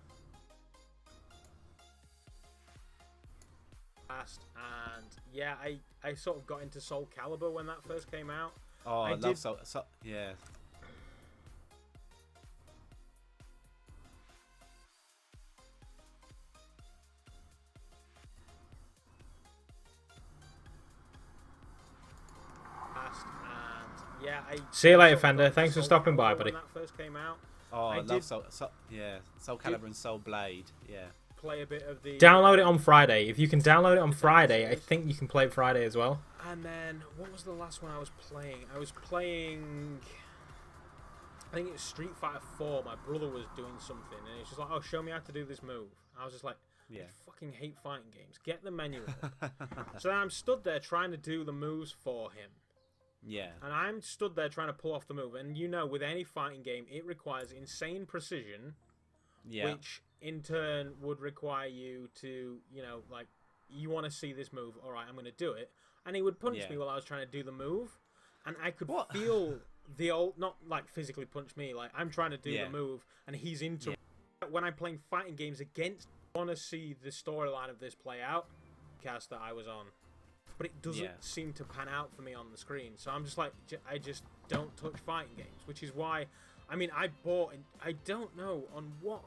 Speaker 1: And yeah, I sort of got into Soul Calibur when that first came out.
Speaker 3: Oh, I love Soul. Yeah.
Speaker 1: And yeah,
Speaker 2: See you later,
Speaker 1: sort of
Speaker 2: Fender.
Speaker 1: got into
Speaker 2: Thanks for
Speaker 1: Soul
Speaker 2: stopping by,
Speaker 1: Calibur
Speaker 2: buddy.
Speaker 1: When that first came out.
Speaker 3: Oh, I
Speaker 1: did
Speaker 3: love Soul Calibur and Soul Blade. Yeah.
Speaker 1: Play a bit of the.
Speaker 2: Download it on Friday. If you can download it on Friday, I think you can play it Friday as well.
Speaker 1: And then what was the last one I was playing? I was playing. I think it was Street Fighter 4. My brother was doing something, and he's just like, "Oh, show me how to do this move." I was just like,
Speaker 3: Yeah.
Speaker 1: I fucking hate fighting games. Get the menu up. So then I'm stood there trying to do the moves for him.
Speaker 3: Yeah.
Speaker 1: And I'm stood there trying to pull off the move. And with any fighting game, it requires insane precision,
Speaker 3: Yeah.
Speaker 1: which in turn would require you to, you want to see this move. All right, I'm going to do it. And he would punch me while I was trying to do the move. And I could feel the old, not like physically punch me, like I'm trying to do the move and he's into. When I'm playing fighting games against, I want to see the storyline of this play out. Cast that I was on. But it doesn't seem to pan out for me on the screen. So I'm just like, I just don't touch fighting games. Which is why, I bought, I don't know on what.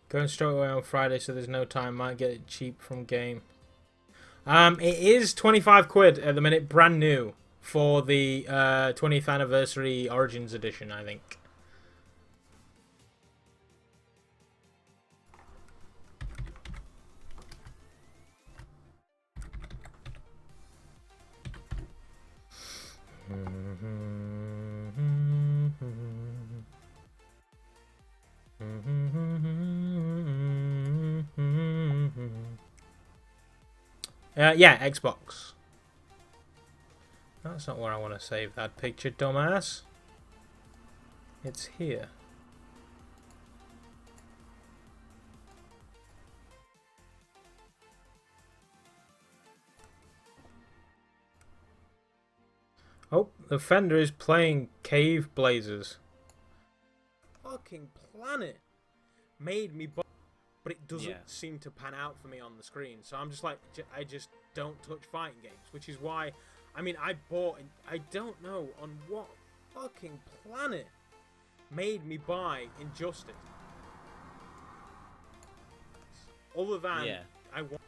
Speaker 2: Going straight away on Friday, so there's no time. Might get it cheap from game. It is 25 quid at the minute, brand new, for the 20th anniversary Origins edition, I think. Yeah, Xbox. That's not where I want to save that picture, dumbass. It's here. Oh, the Fender is playing Cave Blazers.
Speaker 1: Fucking planet made me buy, but it doesn't seem to pan out for me on the screen. So I'm just like, I just don't touch fighting games, which is why, I bought, I don't know on what fucking planet made me buy Injustice. Other than I want.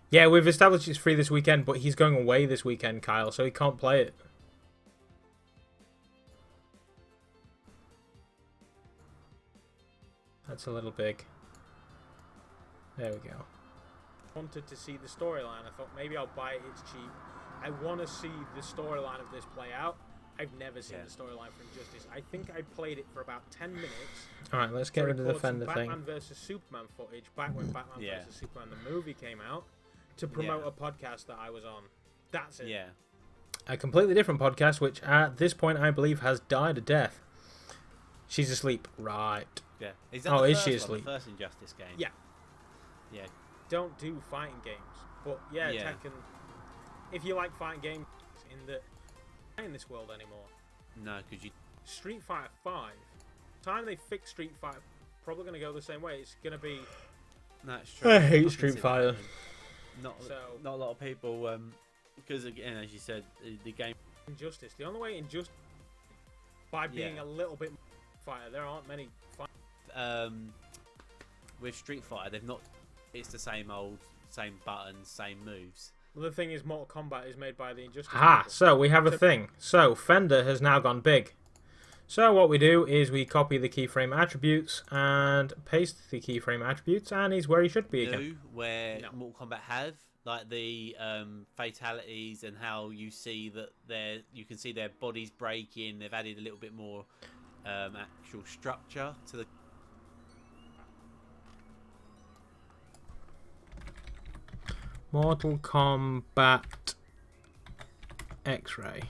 Speaker 2: Yeah, we've established it's free this weekend, but he's going away this weekend, Kyle, so he can't play it. That's a little big. There we go.
Speaker 1: Wanted to see the storyline. I thought maybe I'll buy it. It's cheap. I want to see the storyline of this play out. I've never seen the storyline for Injustice. I think I played it for about 10 minutes.
Speaker 2: All right, let's get rid of the Fender thing.
Speaker 1: Batman versus Superman footage back when Batman versus Superman the movie came out to promote a podcast that I was on. That's it.
Speaker 3: Yeah.
Speaker 2: A completely different podcast, which at this point I believe has died a death. She's asleep, right?
Speaker 3: Yeah. Is that
Speaker 2: is she asleep?
Speaker 3: The first Injustice game?
Speaker 1: Yeah.
Speaker 3: Yeah.
Speaker 1: Don't do fighting games, but Tekken. If you like fighting games, in this world anymore.
Speaker 3: No, because you.
Speaker 1: Street Fighter 5. Time they fix Street Fighter, probably going to go the same way. It's going to be.
Speaker 3: No, it's true.
Speaker 2: I hate Street Fighter.
Speaker 3: Not a lot of people. Because again, as you said, the game.
Speaker 1: Injustice. The only way Injustice by being a little bit fighter. There aren't many.
Speaker 3: With Street Fighter, they've not. It's the same old, same buttons, same moves.
Speaker 1: Well, the thing is, Mortal Kombat is made by the Injustice.
Speaker 2: So we have a thing. So Fender has now gone big. So what we do is we copy the keyframe attributes and paste the keyframe attributes, and he's where he should be again.
Speaker 3: Where Mortal Kombat have like the fatalities and how you see that you can see their bodies breaking. They've added a little bit more actual structure to the.
Speaker 2: Mortal Kombat X-Ray.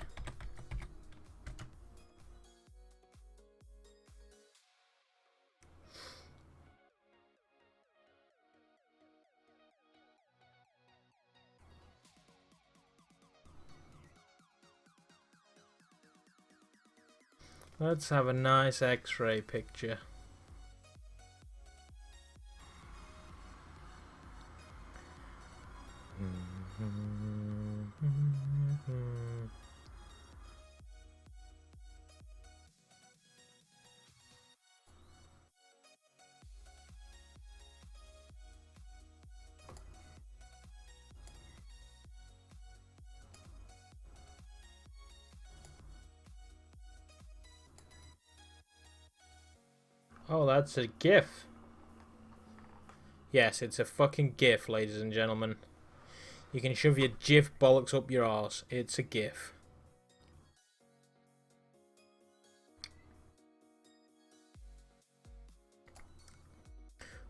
Speaker 2: Let's have a nice X-ray picture. Oh, that's a GIF. Yes, it's a fucking GIF, ladies and gentlemen. You can shove your GIF bollocks up your arse. It's a GIF.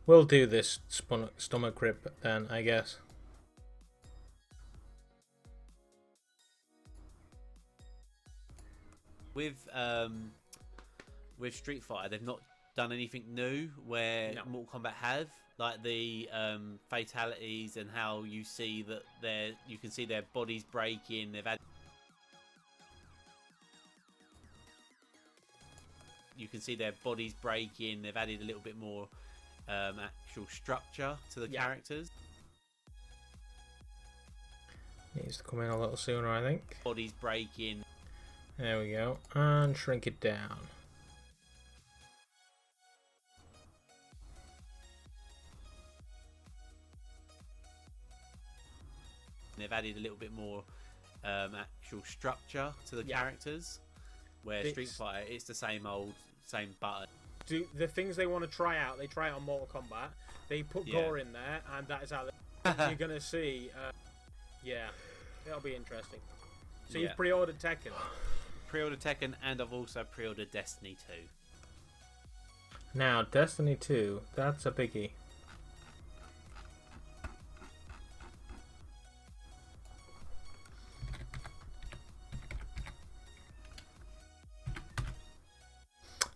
Speaker 2: We'll do this stomach grip then, I guess.
Speaker 3: With Street Fighter, they've not done anything new where Mortal Kombat have, like the fatalities and how you see that you can see their bodies breaking. They've had. You can see their bodies breaking. They've added a little bit more actual structure to the characters.
Speaker 2: Needs to come in a little sooner, I think.
Speaker 3: Bodies breaking.
Speaker 2: There we go. And shrink it down.
Speaker 3: They've added a little bit more actual structure to the characters. Where Street Fighter, it's the same button.
Speaker 1: The things they want to try out, they try it on Mortal Kombat. They put gore in there, and that is how you're going to see. It'll be interesting. So you've pre-ordered Tekken?
Speaker 3: Pre-ordered Tekken, and I've also pre-ordered Destiny 2.
Speaker 2: Now, Destiny 2, that's a biggie.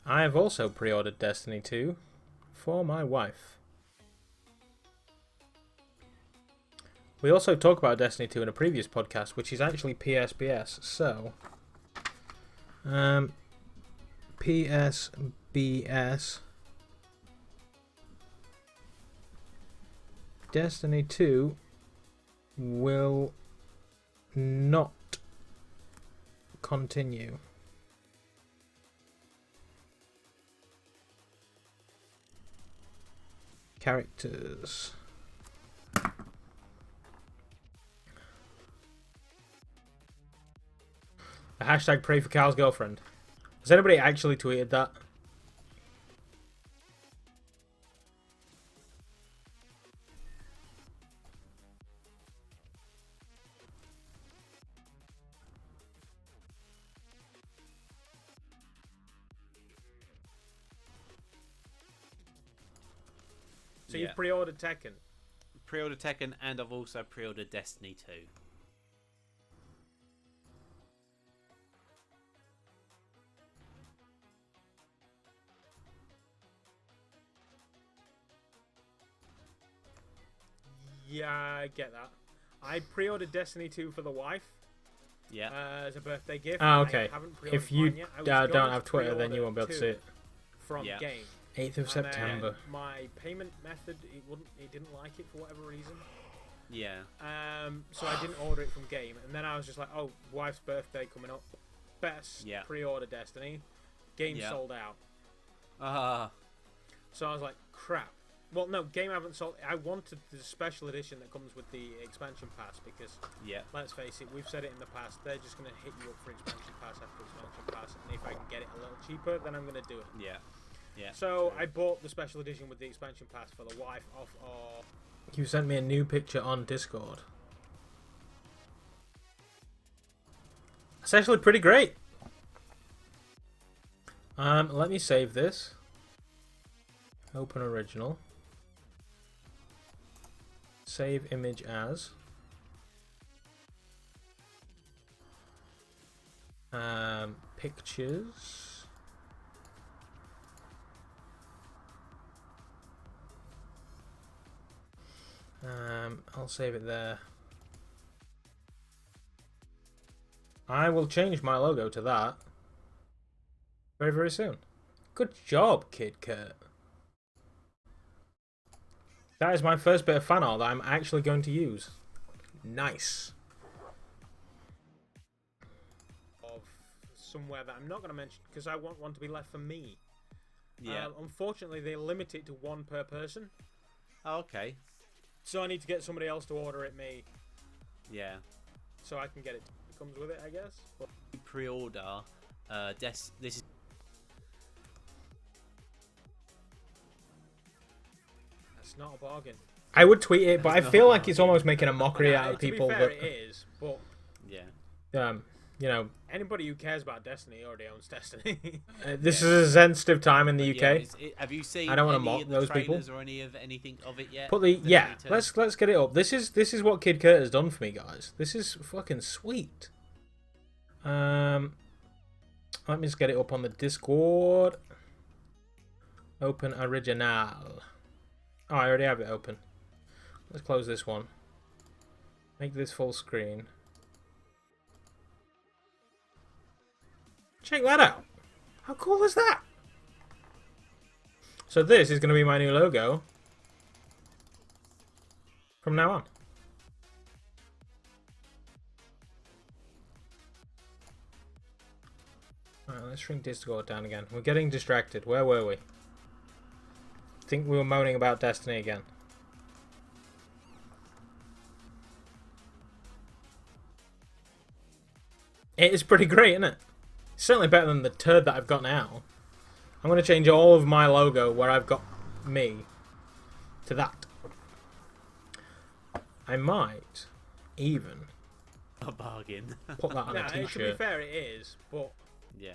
Speaker 2: I have also pre-ordered Destiny 2 for my wife. We also talked about Destiny 2 in a previous podcast, which is actually PSBS. So, PSBS Destiny 2 will not continue. Characters. A hashtag pray for Carl's girlfriend. Has anybody actually tweeted that?
Speaker 1: So you've pre-ordered Tekken.
Speaker 3: Pre-ordered Tekken, and I've also pre-ordered Destiny 2.
Speaker 1: Yeah, I get that. I pre-ordered Destiny 2 for the wife.
Speaker 3: Yeah.
Speaker 1: As a birthday gift.
Speaker 2: Oh, okay.
Speaker 1: If you
Speaker 2: don't have Twitter, then you won't be able to see it.
Speaker 1: From game.
Speaker 2: 8th of September.
Speaker 1: My payment method, it didn't like it for whatever reason.
Speaker 3: Yeah.
Speaker 1: So I didn't order it from game, and then I was just like, oh, wife's birthday coming up. Best pre-order Destiny. Game sold out. So I was like, crap. Well, no, game haven't sold. I wanted the special edition that comes with the expansion pass because, let's face it, we've said it in the past. They're just going to hit you up for expansion pass after expansion pass, and if I can get it a little cheaper, then I'm going to do it.
Speaker 3: Yeah.
Speaker 1: So I bought the special edition with the expansion pass for the wife off of.
Speaker 2: You sent me a new picture on Discord. It's actually pretty great. Let me save this. Open original. Save image as. Pictures. I'll save it there. I will change my logo to that very, very soon. Good job, Kid Kurt. That is my first bit of fan art that I'm actually going to use. Nice.
Speaker 1: Of somewhere that I'm not going to mention because I want one to be left for me.
Speaker 3: Yeah.
Speaker 1: Unfortunately, they limit it to one per person.
Speaker 3: Oh, okay.
Speaker 1: So I need to get somebody else to order it me.
Speaker 3: Yeah.
Speaker 1: So I can get it. It comes with it, I guess. But
Speaker 3: pre-order. This is.
Speaker 1: That's not a bargain.
Speaker 2: I would tweet it, but I feel like it's almost making a mockery out of people.
Speaker 1: To be fair, it is, but
Speaker 2: you know,
Speaker 1: anybody who cares about Destiny already owns Destiny.
Speaker 2: This is a sensitive time in the UK.
Speaker 3: Have you seen?
Speaker 2: I don't want to
Speaker 3: any
Speaker 2: mock
Speaker 3: of the
Speaker 2: those people.
Speaker 3: or anything of it yet?
Speaker 2: Put the let's get it up. This is what Kid Kurt has done for me, guys. This is fucking sweet. Let me just get it up on the Discord. Open original. Oh, I already have it open. Let's close this one. Make this full screen. Check that out. How cool is that? So this is going to be my new logo from now on. Alright, let's shrink Discord down again. We're getting distracted. Where were we? I think we were moaning about Destiny again. It is pretty great, isn't it? Certainly better than the turd that I've got now. I'm going to change all of my logo where I've got me to that. I might even
Speaker 3: a bargain.
Speaker 2: Put that on a t-shirt.
Speaker 1: To be fair, it is, but
Speaker 3: yeah.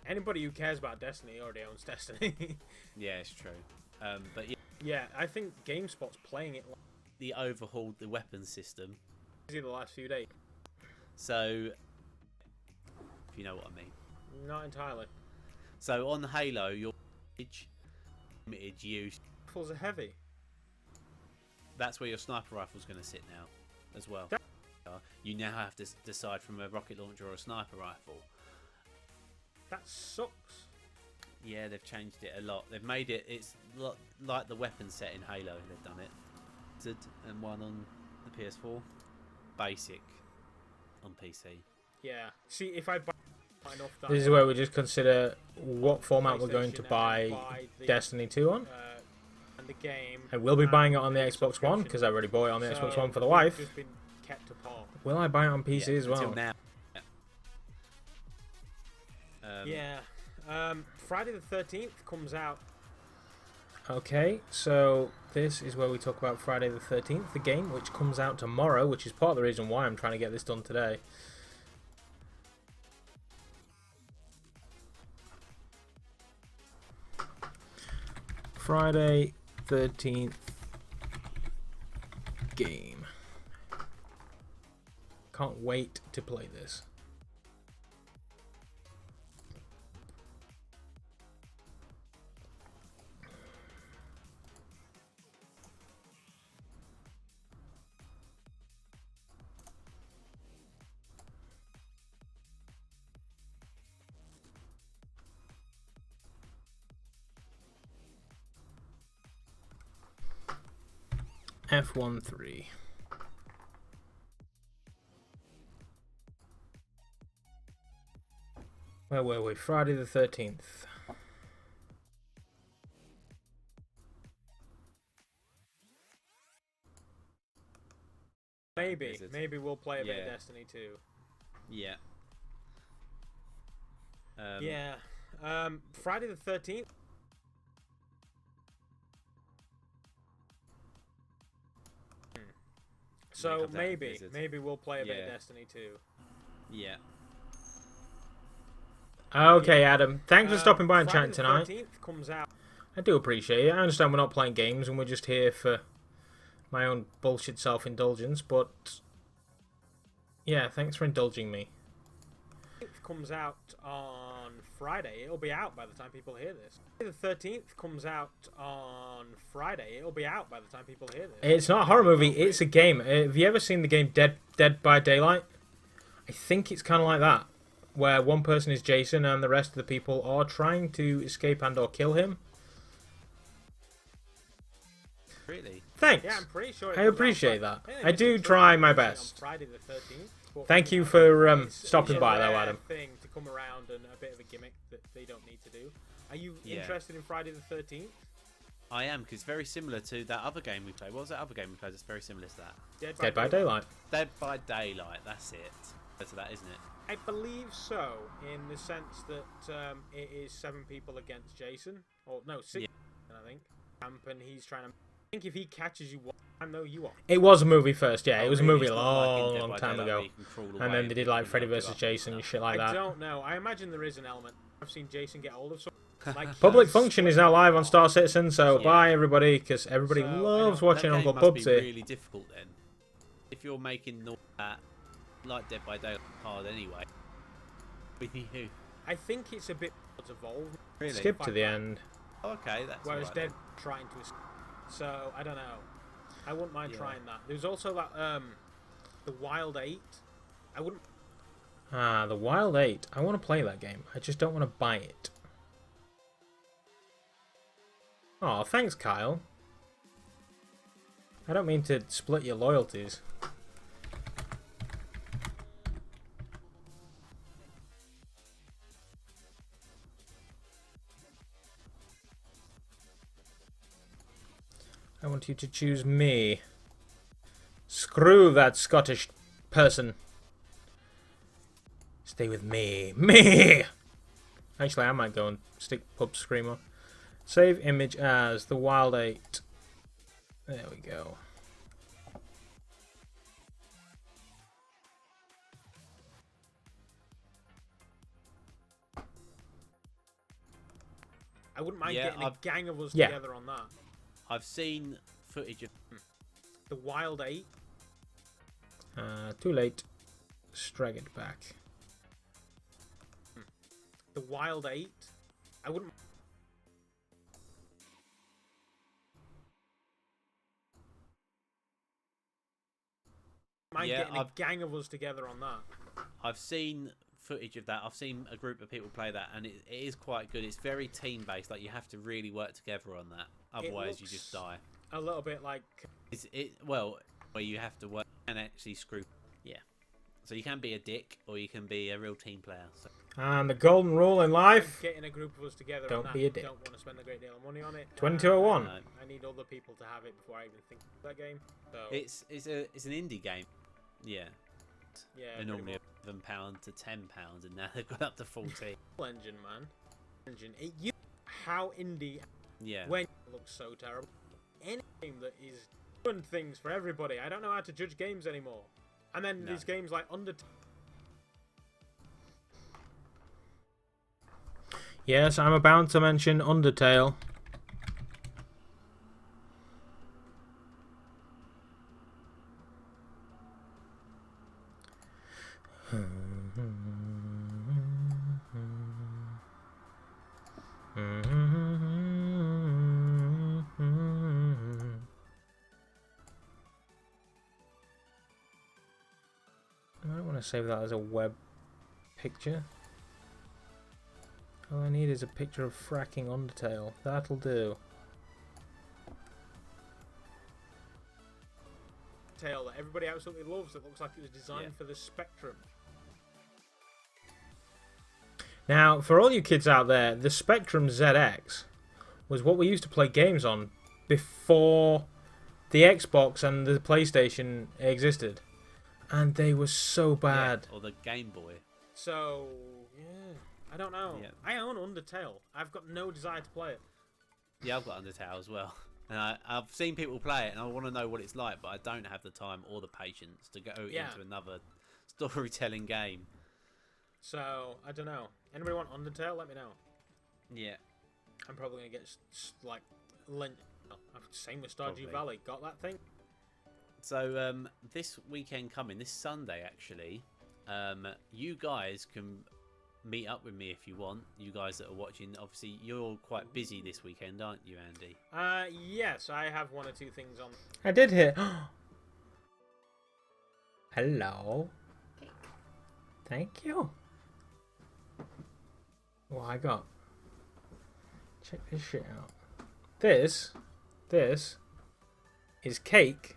Speaker 1: Anybody who cares about Destiny already owns Destiny.
Speaker 3: Yeah, it's true. But
Speaker 1: yeah, I think GameSpot's playing it.
Speaker 3: They overhauled the weapon system.
Speaker 1: The last few days.
Speaker 3: So, if you know what I mean.
Speaker 1: Not entirely.
Speaker 3: So on Halo, your limited use.
Speaker 1: Rifles are heavy.
Speaker 3: That's where your sniper rifle's going to sit now, as well. You now have to decide from a rocket launcher or a sniper rifle.
Speaker 1: That sucks.
Speaker 3: Yeah, they've changed it a lot. They've made it. It's like the weapon set in Halo. They've done it. And one on the PS4. Basic on PC.
Speaker 1: Yeah. See, if I buy enough that
Speaker 2: this is where we just consider what format we're going to buy Destiny 2 on.
Speaker 1: And the game.
Speaker 2: I will be buying it on the Xbox One because I already bought it on the Xbox One for the wife.
Speaker 1: Just been kept apart.
Speaker 2: Will I buy it on PC as well?
Speaker 3: Until now.
Speaker 1: Friday the 13th comes out.
Speaker 2: Okay, so this is where we talk about Friday the 13th, the game, which comes out tomorrow, which is part of the reason why I'm trying to get this done today. Friday 13th game. Can't wait to play this. F13. Where were we? Friday the 13th.
Speaker 1: Maybe we'll play a bit of Destiny 2.
Speaker 3: Yeah.
Speaker 1: Yeah. Friday the 13th. So maybe we'll play a bit of Destiny 2.
Speaker 3: Yeah.
Speaker 2: Okay, Adam. Thanks for stopping by and
Speaker 1: Friday
Speaker 2: chatting tonight.
Speaker 1: The 13th comes out.
Speaker 2: I do appreciate it. I understand we're not playing games and we're just here for my own bullshit self-indulgence, but yeah, thanks for indulging me.
Speaker 1: It comes out on Friday. It'll be out by the time people hear this. The 13th comes out on Friday. It'll be out by the time people hear this.
Speaker 2: It's not a horror movie. It's a game. Have you ever seen the game Dead by Daylight? I think it's kind of like that, where one person is Jason and the rest of the people are trying to escape and or kill him.
Speaker 3: Really?
Speaker 2: Thanks.
Speaker 1: Yeah, I'm pretty sure.
Speaker 2: I appreciate that. I do try my best.
Speaker 1: Friday the 13th.
Speaker 2: Thank you for stopping by, though, Adam.
Speaker 1: Thing to come around and a bit of a gimmick that they don't need to do. Are you interested in Friday the 13th?
Speaker 3: I am, because it's very similar to that other game we played. What was that other game we played that's very similar to that?
Speaker 2: Dead by Daylight.
Speaker 3: Dead by Daylight, that's it. To that, isn't it?
Speaker 1: I believe so, in the sense that it is 7 people against Jason. Or, no, 6, I think. And he's trying to... I think if he catches you, I know you are.
Speaker 2: It was a movie first, yeah. It was a movie a
Speaker 3: like
Speaker 2: long time ago. And then they did like Freddy vs. Jason and shit like that.
Speaker 1: I don't know. I imagine there is an element. I've seen Jason get hold of something. Like
Speaker 2: Public Function is now live on Star Citizen, so bye everybody, because everybody loves watching Uncle Pubsy.
Speaker 3: That must be really difficult then. If you're making that like Dead by Daylight hard anyway. With you.
Speaker 1: I think it's a bit evolved.
Speaker 2: Really? Skip to the end.
Speaker 3: Okay, that's
Speaker 1: whereas
Speaker 3: right,
Speaker 1: Dead trying to escape. So I don't know. I wouldn't mind trying that. There's also that the Wild 8. I wouldn't.
Speaker 2: The Wild 8. I want to play that game. I just don't want to buy it. Oh, thanks, Kyle. I don't mean to split your loyalties. I want you to choose me. Screw that Scottish person. Stay with me. Me! Actually, I might go and stick Pub Screamer. Save image as the Wild 8. There we go.
Speaker 1: I wouldn't mind getting a gang of us together on that.
Speaker 3: I've seen footage of
Speaker 1: the Wild 8.
Speaker 2: Too late. Drag it back.
Speaker 1: The Wild 8. I wouldn't mind getting a gang of us together on that.
Speaker 3: I've seen footage of that. I've seen a group of people play that, and it is quite good. It's very team based. Like, you have to really work together on that. Otherwise, you just die.
Speaker 1: A little bit like
Speaker 3: well, where you have to work and actually screw. Yeah. So you can be a dick, or you can be a real team player. So.
Speaker 2: And the golden rule in life:
Speaker 1: getting a group of us together.
Speaker 2: Don't be a dick.
Speaker 1: Don't want to spend a great deal of money on it.
Speaker 2: 2201.
Speaker 1: I need other people to have it before I even think of that game. So
Speaker 3: it's an indie game. Yeah.
Speaker 1: Yeah.
Speaker 3: They're normally £11 to £10, and now they've got up to 14.
Speaker 1: Engine, man. Engine. How indie.
Speaker 3: Yeah.
Speaker 1: When it looks so terrible. Any game that is doing things for everybody. I don't know how to judge games anymore. And then these games like Undertale.
Speaker 2: Yes, I'm about to mention Undertale. I don't want to save that as a web picture. All I need is a picture of fracking Undertale. That'll do.
Speaker 1: Tale that everybody absolutely loves. It looks like it was designed for the Spectrum.
Speaker 2: Now, for all you kids out there, the Spectrum ZX was what we used to play games on before the Xbox and the PlayStation existed. And they were so bad.
Speaker 3: Yeah, or the Game Boy.
Speaker 1: So, yeah, I don't know.
Speaker 3: Yeah.
Speaker 1: I own Undertale. I've got no desire to play it.
Speaker 3: Yeah, I've got Undertale as well. And I've seen people play it, and I want to know what it's like, but I don't have the time or the patience to go into another storytelling game.
Speaker 1: So, I don't know. Anybody want Undertale? Let me know.
Speaker 3: Yeah.
Speaker 1: I'm probably going to get, like, same with Stardew Valley. Got that thing?
Speaker 3: So, this weekend coming, this Sunday, actually, you guys can meet up with me if you want. You guys that are watching, obviously, you're all quite busy this weekend, aren't you, Andy?
Speaker 1: Yes, I have one or two things on.
Speaker 2: I did hear. Hello. Thank you. What I got? Check this shit out. This is cake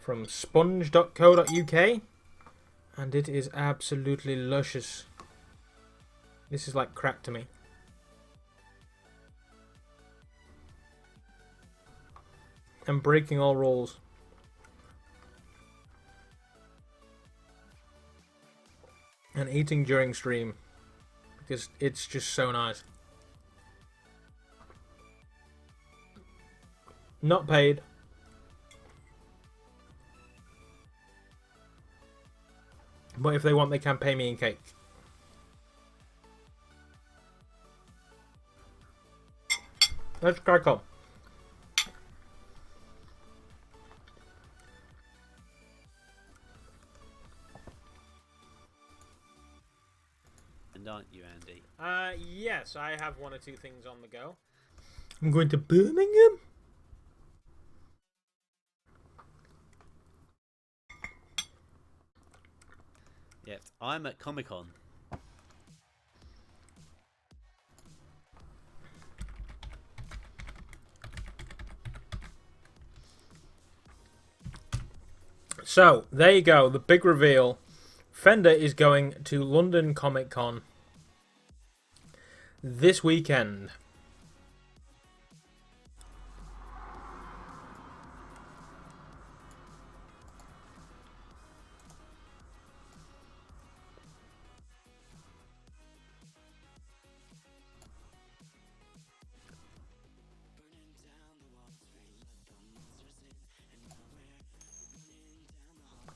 Speaker 2: from sponge.co.uk, and it is absolutely luscious. This is like crack to me. I'm breaking all rules. And eating during stream, because it's just so nice. Not paid. But if they want, they can pay me in cake. Let's crack on.
Speaker 3: And aren't you, Andy?
Speaker 1: Yes, I have one or two things on the go.
Speaker 2: I'm going to Birmingham.
Speaker 3: Yep, I'm at Comic-Con.
Speaker 2: So, there you go, the big reveal. Fender is going to London Comic Con this weekend.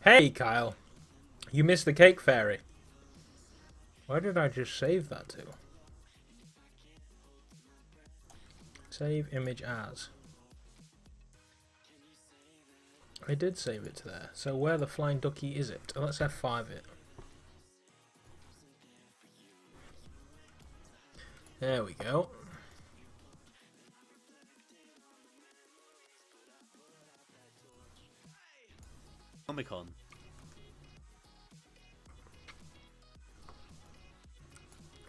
Speaker 2: Hey, Kyle. You missed the cake fairy. Where did I just save that to? Save image as. I did save it to there. So where the flying ducky is it? Let's F5 it. There we go.
Speaker 3: Comic-Con.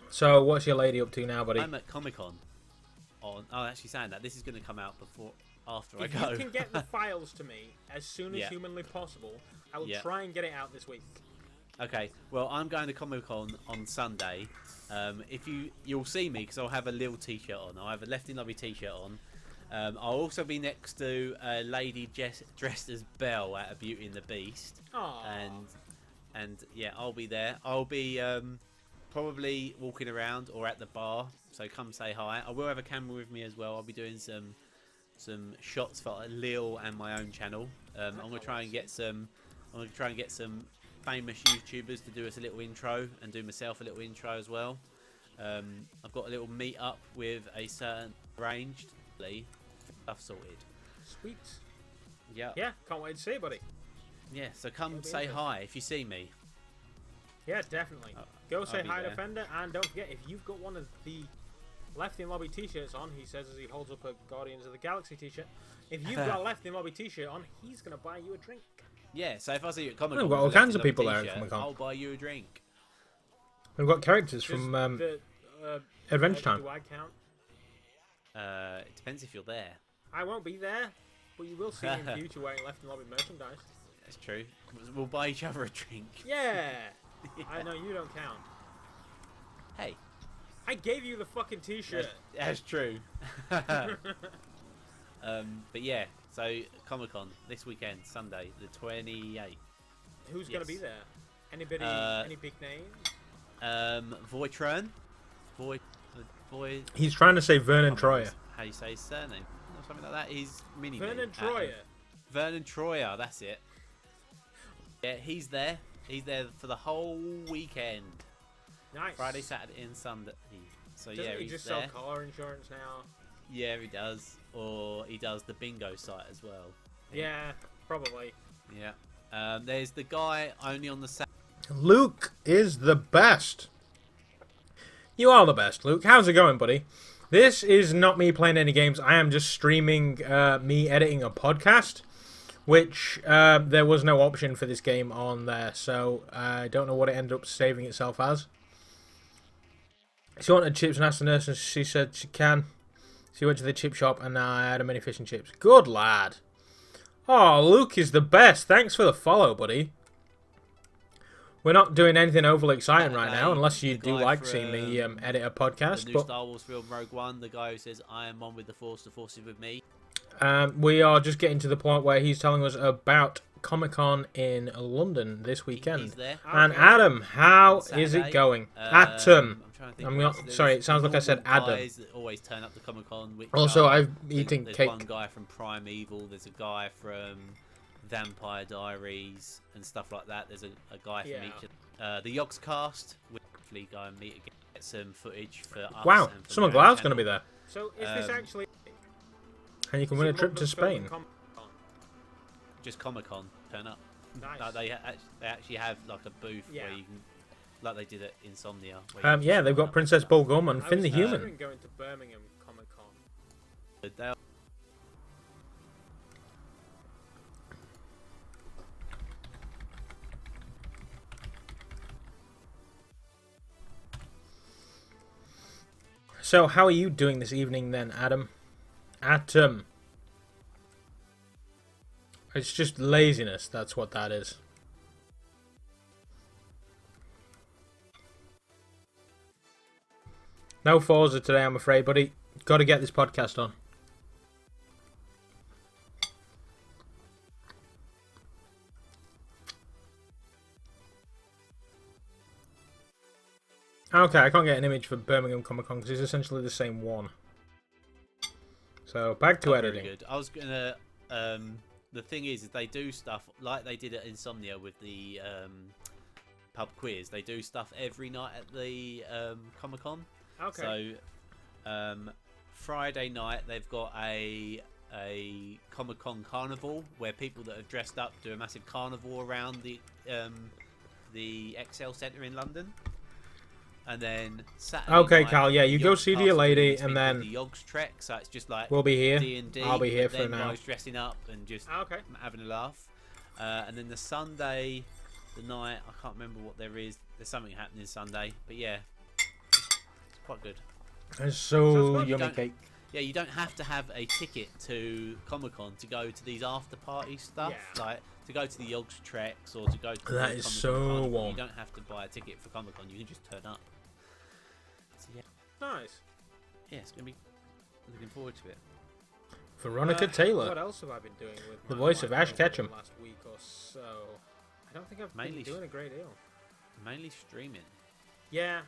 Speaker 2: So what's your lady up to now, buddy?
Speaker 3: I'm at Comic-Con. Actually saying that, this is going to come out after I
Speaker 1: If
Speaker 3: go.
Speaker 1: you can get the files to me as soon as humanly possible, I will try and get it out this week.
Speaker 3: Okay, well, I'm going to Comic-Con on Sunday. If you'll see me because I'll have a little t-shirt on. I'll have a Lefty Lobby t-shirt on. I'll also be next to a lady dressed as Belle at a Beauty and the Beast.
Speaker 1: Aww.
Speaker 3: And yeah, I'll be there. I'll be probably walking around or at the bar, so come say hi. I will have a camera with me as well. I'll be doing some shots for Lil and my own channel. I'm gonna try and get some famous YouTubers to do us a little intro and do myself a little intro as well. I've got a little meet up with a certain arranged stuff sorted.
Speaker 1: Sweet.
Speaker 3: Yeah.
Speaker 1: Yeah, can't wait to see it, buddy.
Speaker 3: Yeah, so come say hi if you see me.
Speaker 1: Yeah, definitely. Go say hi to
Speaker 3: there.
Speaker 1: Fender, and don't forget, if you've got one of the
Speaker 2: Left in Lobby t-shirts on, he says as he holds up a Guardians of the Galaxy t-shirt. If you've got a Left in Lobby t-shirt on, he's going to buy you a drink.
Speaker 3: Yeah, so if I see you at Comic Con,
Speaker 2: We've got all kinds of people there at Comic Con.
Speaker 3: I'll buy you a drink.
Speaker 2: We've got characters from Adventure Time.
Speaker 3: Do I count? It depends if you're there.
Speaker 2: I won't be there, but you will see me in future wearing Left in Lobby merchandise.
Speaker 3: That's true. We'll buy each other a drink.
Speaker 2: Yeah! I know you don't count.
Speaker 3: Hey.
Speaker 2: I gave you the fucking t-shirt.
Speaker 3: That's true. But yeah, so Comic Con this weekend, Sunday, the 28th.
Speaker 2: Who's going to be there? Anybody? Any big names?
Speaker 3: Voitron.
Speaker 2: He's trying to say Vernon Troyer.
Speaker 3: How do you say his surname? Or something like that. He's mini.
Speaker 2: Vernon Troyer.
Speaker 3: Vernon Troyer. That's it. Yeah, he's there. He's there for the whole weekend.
Speaker 2: Nice.
Speaker 3: Friday, Saturday, and Sunday. So
Speaker 2: Doesn't
Speaker 3: yeah,
Speaker 2: he just sell car insurance now?
Speaker 3: Yeah, he does. Or he does the bingo site as well.
Speaker 2: Yeah, probably.
Speaker 3: Yeah. There's the guy only on the Saturday.
Speaker 2: Luke is the best. You are the best, Luke. How's it going, buddy? This is not me playing any games. I am just streaming me editing a podcast, which there was no option for this game on there, so I don't know what it ended up saving itself as. She wanted chips and asked the nurse, and she said she can. She went to the chip shop, and I had a mini fish and chips. Good lad. Oh, Luke is the best. Thanks for the follow, buddy. We're not doing anything overly exciting right now, unless you do like seeing me edit a podcast.
Speaker 3: The new Star Wars film Rogue One, the guy who says, I am one with the Force is with me.
Speaker 2: We are just getting to the point where he's telling us about Comic-Con in London this weekend.
Speaker 3: He's there.
Speaker 2: And Adam, how is it going? Atom. I'm not. Sorry, it sounds like I said Adam.
Speaker 3: Guys that always turn up to Comic-Con.
Speaker 2: Also, I'm eating
Speaker 3: there's
Speaker 2: cake.
Speaker 3: There's one guy from Primeval. There's a guy from Vampire Diaries and stuff like that. There's a guy from each. The Yogs cast. We'll hopefully go and meet again. Get some footage for us.
Speaker 2: Wow,
Speaker 3: and for
Speaker 2: Summer
Speaker 3: the
Speaker 2: Glau's
Speaker 3: channel.
Speaker 2: going to be there.
Speaker 1: So is this actually?
Speaker 2: And you can win a trip to Spain.
Speaker 3: Just Comic-Con. Turn up.
Speaker 1: Nice.
Speaker 3: No, they actually have like a booth where you can, like they did at Insomnia.
Speaker 2: Yeah, they've got Princess Bubblegum and Finn the
Speaker 1: I
Speaker 2: Human.
Speaker 1: was going to Birmingham Comic Con.
Speaker 3: They are.
Speaker 2: So, how are you doing this evening then, Adam? Atom. It's just laziness, that's what that is. No Forza today, I'm afraid, buddy. Got to get this podcast on. Okay, I can't get an image for Birmingham Comic Con because it's essentially the same one. So, back to editing.
Speaker 3: Good. I was gonna. The thing is they do stuff like they did at Insomnia with the pub quiz. They do stuff every night at the Comic Con.
Speaker 1: Okay.
Speaker 3: So, Friday night they've got a Comic Con carnival where people that have dressed up do a massive carnival around the XL Centre in London. And then Saturday
Speaker 2: Okay,
Speaker 3: night,
Speaker 2: Carl, yeah, you go see the lady and then
Speaker 3: the Yogs Trek, so it's just like
Speaker 2: we'll be here.
Speaker 3: D&D,
Speaker 2: I'll be here for now.
Speaker 3: Guys dressing up and just having a laugh. And then the Sunday, the night, I can't remember what there is. There's something happening Sunday, but yeah, it's quite good.
Speaker 2: It's so
Speaker 3: you
Speaker 2: yummy cake.
Speaker 3: Yeah, you don't have to have a ticket to Comic Con to go to these after party stuff.
Speaker 1: Yeah.
Speaker 3: Like to go to the Yogs Treks or to go to
Speaker 2: That
Speaker 3: the
Speaker 2: is
Speaker 3: Comic-Con
Speaker 2: so
Speaker 3: carnival.
Speaker 2: warm.
Speaker 3: You don't have to buy a ticket for Comic Con. You can just turn up. So, yeah.
Speaker 1: Nice.
Speaker 3: Yeah, it's gonna be looking forward to it.
Speaker 2: Veronica Taylor.
Speaker 1: What else have I been doing with
Speaker 2: The
Speaker 1: my
Speaker 2: voice of
Speaker 1: life
Speaker 2: Ash
Speaker 1: over
Speaker 2: Ketchum.
Speaker 1: the last week or so? I don't think I've
Speaker 3: Mainly
Speaker 1: been doing a great deal.
Speaker 3: Mainly streaming.
Speaker 1: Yeah,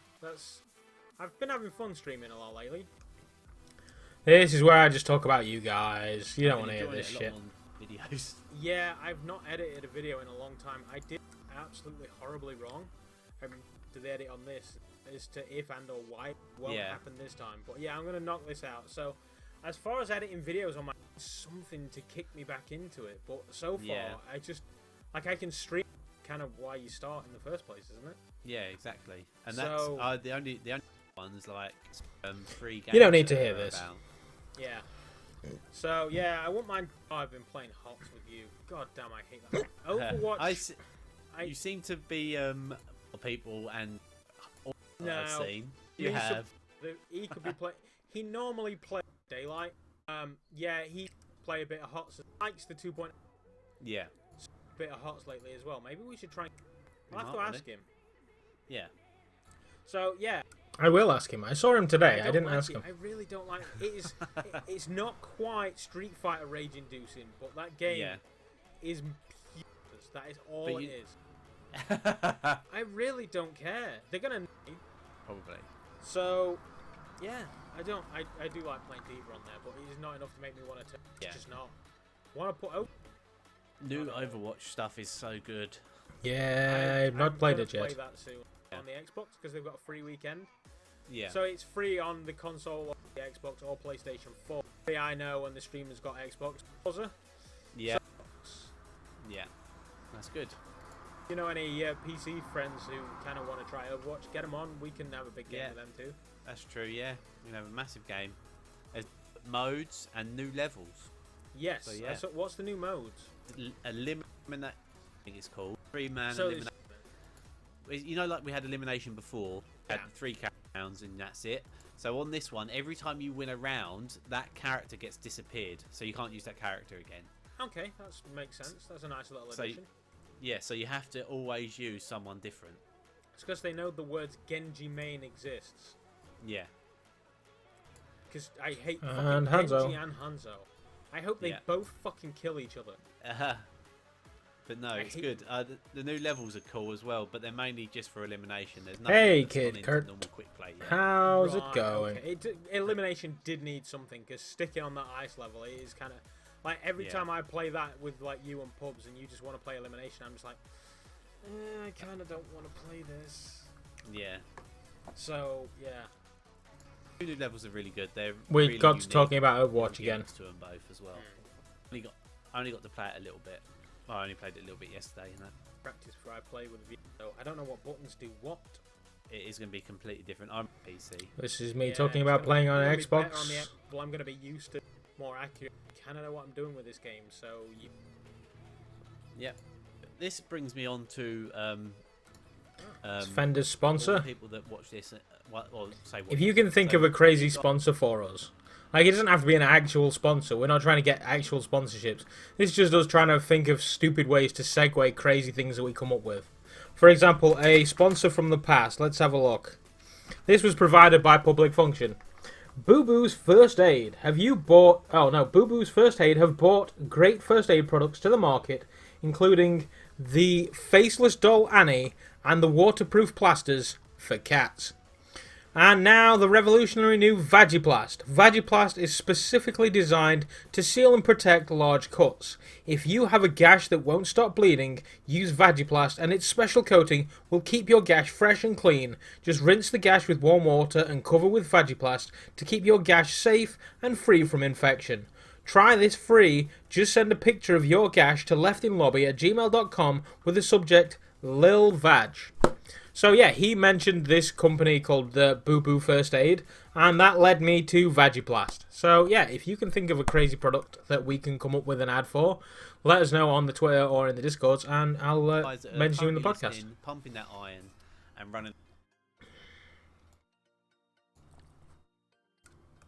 Speaker 1: I've been having fun streaming a lot lately.
Speaker 2: This is where I just talk about you guys. You don't want to hear
Speaker 3: Enjoying
Speaker 2: this
Speaker 3: it a
Speaker 2: shit.
Speaker 3: lot on videos.
Speaker 1: Yeah, I've not edited a video in a long time. I did absolutely horribly wrong. To the edit on this as to if and or why it won't happen this time. But yeah, I'm gonna knock this out. So, as far as editing videos on my, something to kick me back into it. But so far, I just I can stream. Kind of why you start in the first place, isn't it?
Speaker 3: Yeah, exactly. And
Speaker 1: So-
Speaker 3: that's the only ones like free games.
Speaker 2: You don't need to hear this.
Speaker 3: About.
Speaker 1: Yeah. So yeah, I wouldn't mind. Oh, I've been playing HOTS with you. God damn, I hate that. Overwatch.
Speaker 3: You seem to be people and
Speaker 1: No,
Speaker 3: I've seen. You have.
Speaker 1: He could be play. He normally plays Daylight. Yeah, he play a bit of HOTS. Likes the 2.0.
Speaker 3: Yeah.
Speaker 1: A bit of HOTS lately as well. Maybe we should try. I'll have to ask him.
Speaker 3: Yeah.
Speaker 1: So yeah.
Speaker 2: I will ask him. I saw him today. I didn't ask him.
Speaker 1: I really don't like it. It's not quite Street Fighter rage inducing, but that game is useless. That is all it is. I really don't care. They're gonna
Speaker 3: probably.
Speaker 1: So yeah, I do like playing Diva on there, but it is not enough to make me want to. It's just not. Want to put
Speaker 3: new Overwatch stuff is so good.
Speaker 2: Yeah, I've not played it yet.
Speaker 1: Play that soon on the Xbox because they've got a free weekend.
Speaker 3: Yeah.
Speaker 1: So it's free on the console, or the Xbox, or PlayStation 4. I know, and the streamer's got Xbox.
Speaker 3: Yeah.
Speaker 1: So,
Speaker 3: yeah. That's good.
Speaker 1: You know, any PC friends who kind of want to try Overwatch, get them on. We can have a big game with them too.
Speaker 3: That's true. Yeah, we can have a massive game. There's modes and new levels.
Speaker 1: Yes.
Speaker 3: So, yeah.
Speaker 1: So what's the new modes?
Speaker 3: Eliminate. I think it's called 3-man
Speaker 1: So
Speaker 3: elimination. You know, like we had elimination before. Had 3 rounds and that's it. So on this one, every time you win a round, that character gets disappeared, so you can't use that character again.
Speaker 1: Okay, that makes sense. That's a nice little addition.
Speaker 3: Yeah, so you have to always use someone different.
Speaker 1: It's because they know the words Genji main exists.
Speaker 3: Yeah.
Speaker 1: Because I hate
Speaker 2: and
Speaker 1: fucking
Speaker 2: Hanzo.
Speaker 1: Genji and Hanzo. I hope they both fucking kill each other.
Speaker 3: But no, it's good. The new levels are cool as well, but they're mainly just for elimination. There's
Speaker 2: Hey,
Speaker 3: nothing
Speaker 2: Kid Kurt.
Speaker 3: normal quick play yet.
Speaker 2: How's it going?
Speaker 1: Okay. Elimination did need something, because sticking on that ice level, it is kind of like every time I play that with like you and pubs, and you just want to play elimination, I'm just like, I kind of don't want to play this.
Speaker 3: Yeah.
Speaker 1: So yeah.
Speaker 3: The new levels are really good. They're
Speaker 2: We
Speaker 3: really
Speaker 2: got to talking about Overwatch again.
Speaker 3: To them both as well. Only got to play it a little bit. Well, I only played it a little bit yesterday. You know.
Speaker 1: Practice before I play with the so I don't know what buttons do what.
Speaker 3: It is going to be completely different. I'm PC.
Speaker 2: This is me talking about playing on an Xbox.
Speaker 1: Well, I'm going to be used to more accurate. I kind of know what I'm doing with this game, so you.
Speaker 3: Yep. This brings me on to
Speaker 2: Fender's sponsor.
Speaker 3: People that watch this,
Speaker 2: if you can think of a crazy sponsor for us. Like, it doesn't have to be an actual sponsor. We're not trying to get actual sponsorships. This is just us trying to think of stupid ways to segue crazy things that we come up with. For example, a sponsor from the past. Let's have a look. This was provided by Public Function. Boo Boo's First Aid. Have you bought... Oh, no. Boo Boo's First Aid have brought great first aid products to the market, including the Faceless Doll Annie and the waterproof plasters for cats. And now the revolutionary new Vagiplast. Vagiplast is specifically designed to seal and protect large cuts. If you have a gash that won't stop bleeding, use Vagiplast and its special coating will keep your gash fresh and clean. Just rinse the gash with warm water and cover with Vagiplast to keep your gash safe and free from infection. Try this free. Just send a picture of your gash to leftinlobby@gmail.com with the subject Lil Vag. So yeah, he mentioned this company called the Boo Boo First Aid, and that led me to Vagiplast. So yeah, if you can think of a crazy product that we can come up with an ad for, let us know on the Twitter or in the Discords, and I'll mention you in the podcast.
Speaker 3: Pumping that iron and running.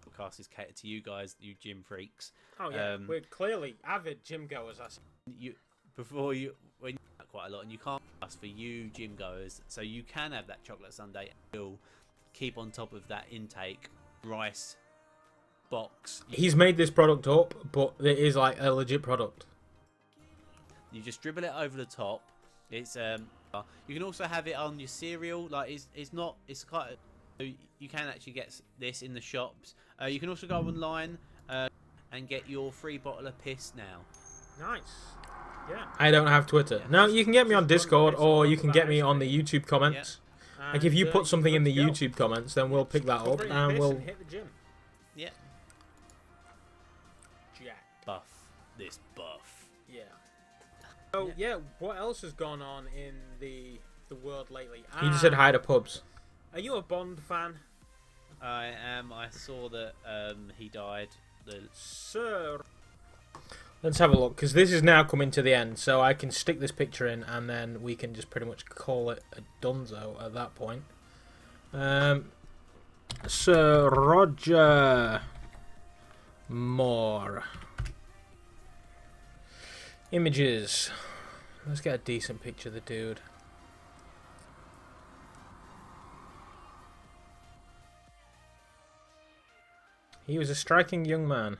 Speaker 3: Podcast is catered to you guys, you gym freaks.
Speaker 1: Oh yeah, we're clearly avid gym goers.
Speaker 3: When you quite a lot, and you can't ask for you gym goers, so you can have that chocolate sundae and still keep on top of that intake rice box.
Speaker 2: He's made this product up, but it is like a legit product.
Speaker 3: You just dribble it over the top. It's you can also have it on your cereal. Like it's quite you can actually get this in the shops. You can also go online and get your free bottle of piss now.
Speaker 1: Nice. Yeah.
Speaker 2: I don't have Twitter. No, you can get me on Discord, or you can get me on the YouTube comments. Yeah. Like, if you put something in the YouTube comments, then we'll pick that up and we'll
Speaker 1: hit the gym.
Speaker 3: Yeah.
Speaker 1: Jack.
Speaker 3: Buff. This buff.
Speaker 1: Yeah. So yeah, what else has gone on in the world lately?
Speaker 2: He just said hi to pubs.
Speaker 1: Are you a Bond fan?
Speaker 3: I am. I saw that he died.
Speaker 2: Sir. Let's have a look, because this is now coming to the end, so I can stick this picture in, and then we can just pretty much call it a donezo at that point. Sir Roger Moore. Images. Let's get a decent picture of the dude. He was a striking young man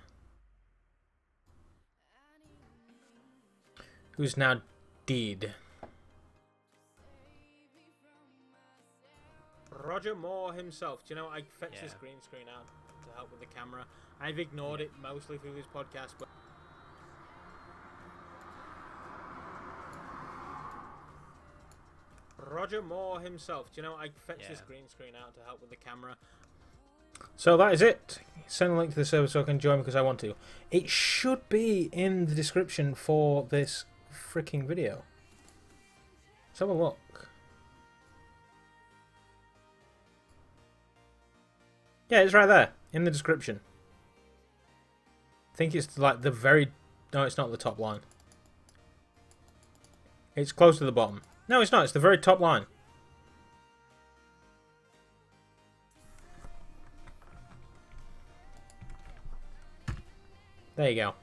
Speaker 2: who's now dead. Roger Moore himself. Do you know, I fetched this green screen out to help with the camera. I've ignored it mostly through this podcast, but Roger Moore himself. Do you know, I fetched this green screen out to help with the camera. So that is it. Send a link to the server so I can join because I want to. It should be in the description for this freaking video. Let's have a look. Yeah, it's right there in the description. I think it's like the very... No, it's not the top line. It's close to the bottom. No, it's not. It's the very top line. There you go.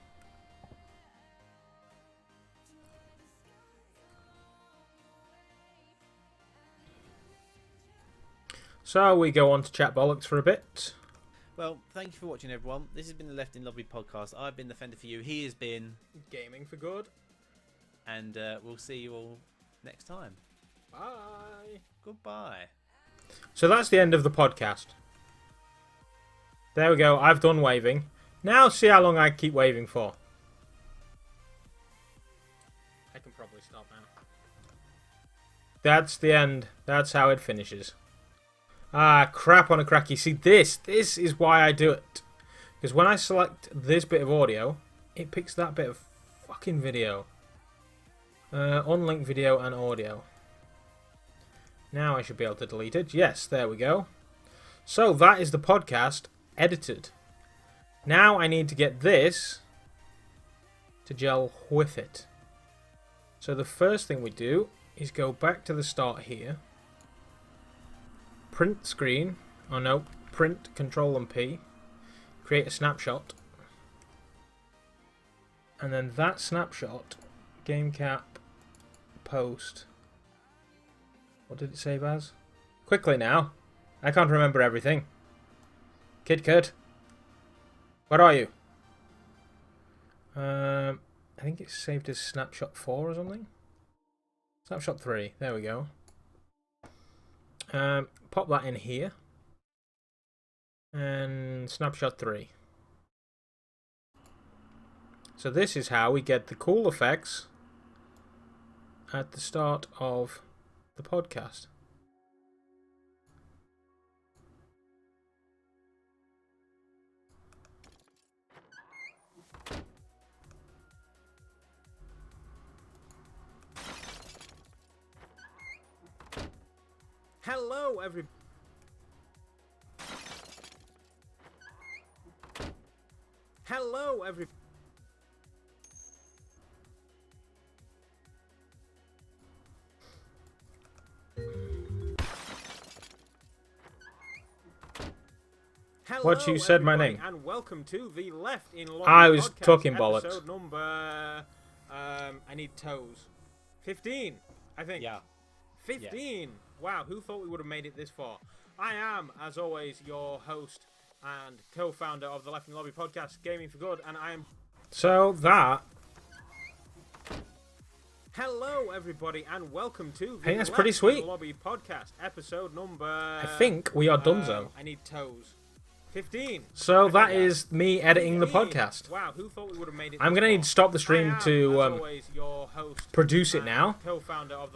Speaker 2: So we go on to chat bollocks for a bit.
Speaker 3: Well, thank you for watching, everyone. This has been the Left in Lobby podcast. I've been the Fender for you. He has been
Speaker 2: Gaming for Good.
Speaker 3: And we'll see you all next time.
Speaker 2: Bye.
Speaker 3: Goodbye.
Speaker 2: So that's the end of the podcast. There we go. I've done waving. Now see how long I keep waving for. I can probably stop now. That's the end. That's how it finishes. Ah, crap on a cracky. See, this is why I do it. Because when I select this bit of audio, it picks that bit of fucking video. Unlink video and audio. Now I should be able to delete it. Yes, there we go. So that is the podcast edited. Now I need to get this to gel with it. So the first thing we do is go back to the start here. Print screen. Oh no, print Control and P. Create a snapshot. And then that snapshot, game cap, post. What did it save as? Quickly now. I can't remember everything. KitKat. Where are you? I think it's saved as snapshot 4 or something. Snapshot 3. There we go. Pop that in here. And snapshot 3. So this is how we get the cool effects at the start of the podcast. Hello, everybody. Hello, everybody. What you said my name. And welcome to the Left in Lobby
Speaker 1: I was
Speaker 2: podcast,
Speaker 1: talking bollocks.
Speaker 2: Episode number I need toes. 15, I think.
Speaker 3: Yeah.
Speaker 2: 15. Yeah. Wow, who thought we would have made it this far? I am, as always, your host and co-founder of the Left in Lobby podcast, Gaming for Good, and I am... So that... Hello, everybody, and welcome to the
Speaker 1: that's pretty sweet.
Speaker 2: Left in Lobby podcast, episode number...
Speaker 1: I think we are donezo.
Speaker 2: I need toes. 15.
Speaker 1: So that is me editing 15. The podcast.
Speaker 2: Wow, who thought we would have made it?
Speaker 1: I'm going to need to stop the stream to produce it now.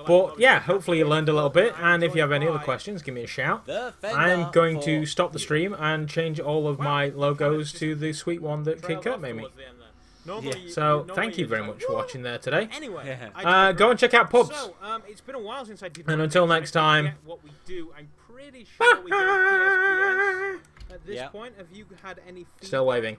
Speaker 1: But yeah, hopefully you learned a little bit. And if you have any other questions, give me a shout. I'm going to stop the stream and change all of my logos to the sweet one that KitKat made me. So thank you very much for watching there today. Anyway, go and check out pubs.
Speaker 2: So, it's been a while since I did.
Speaker 1: And until next time.
Speaker 2: What we do, I'm
Speaker 1: really shall we go PSPS? At this
Speaker 3: Yep.
Speaker 1: point, have you had any feedback
Speaker 2: Still waving.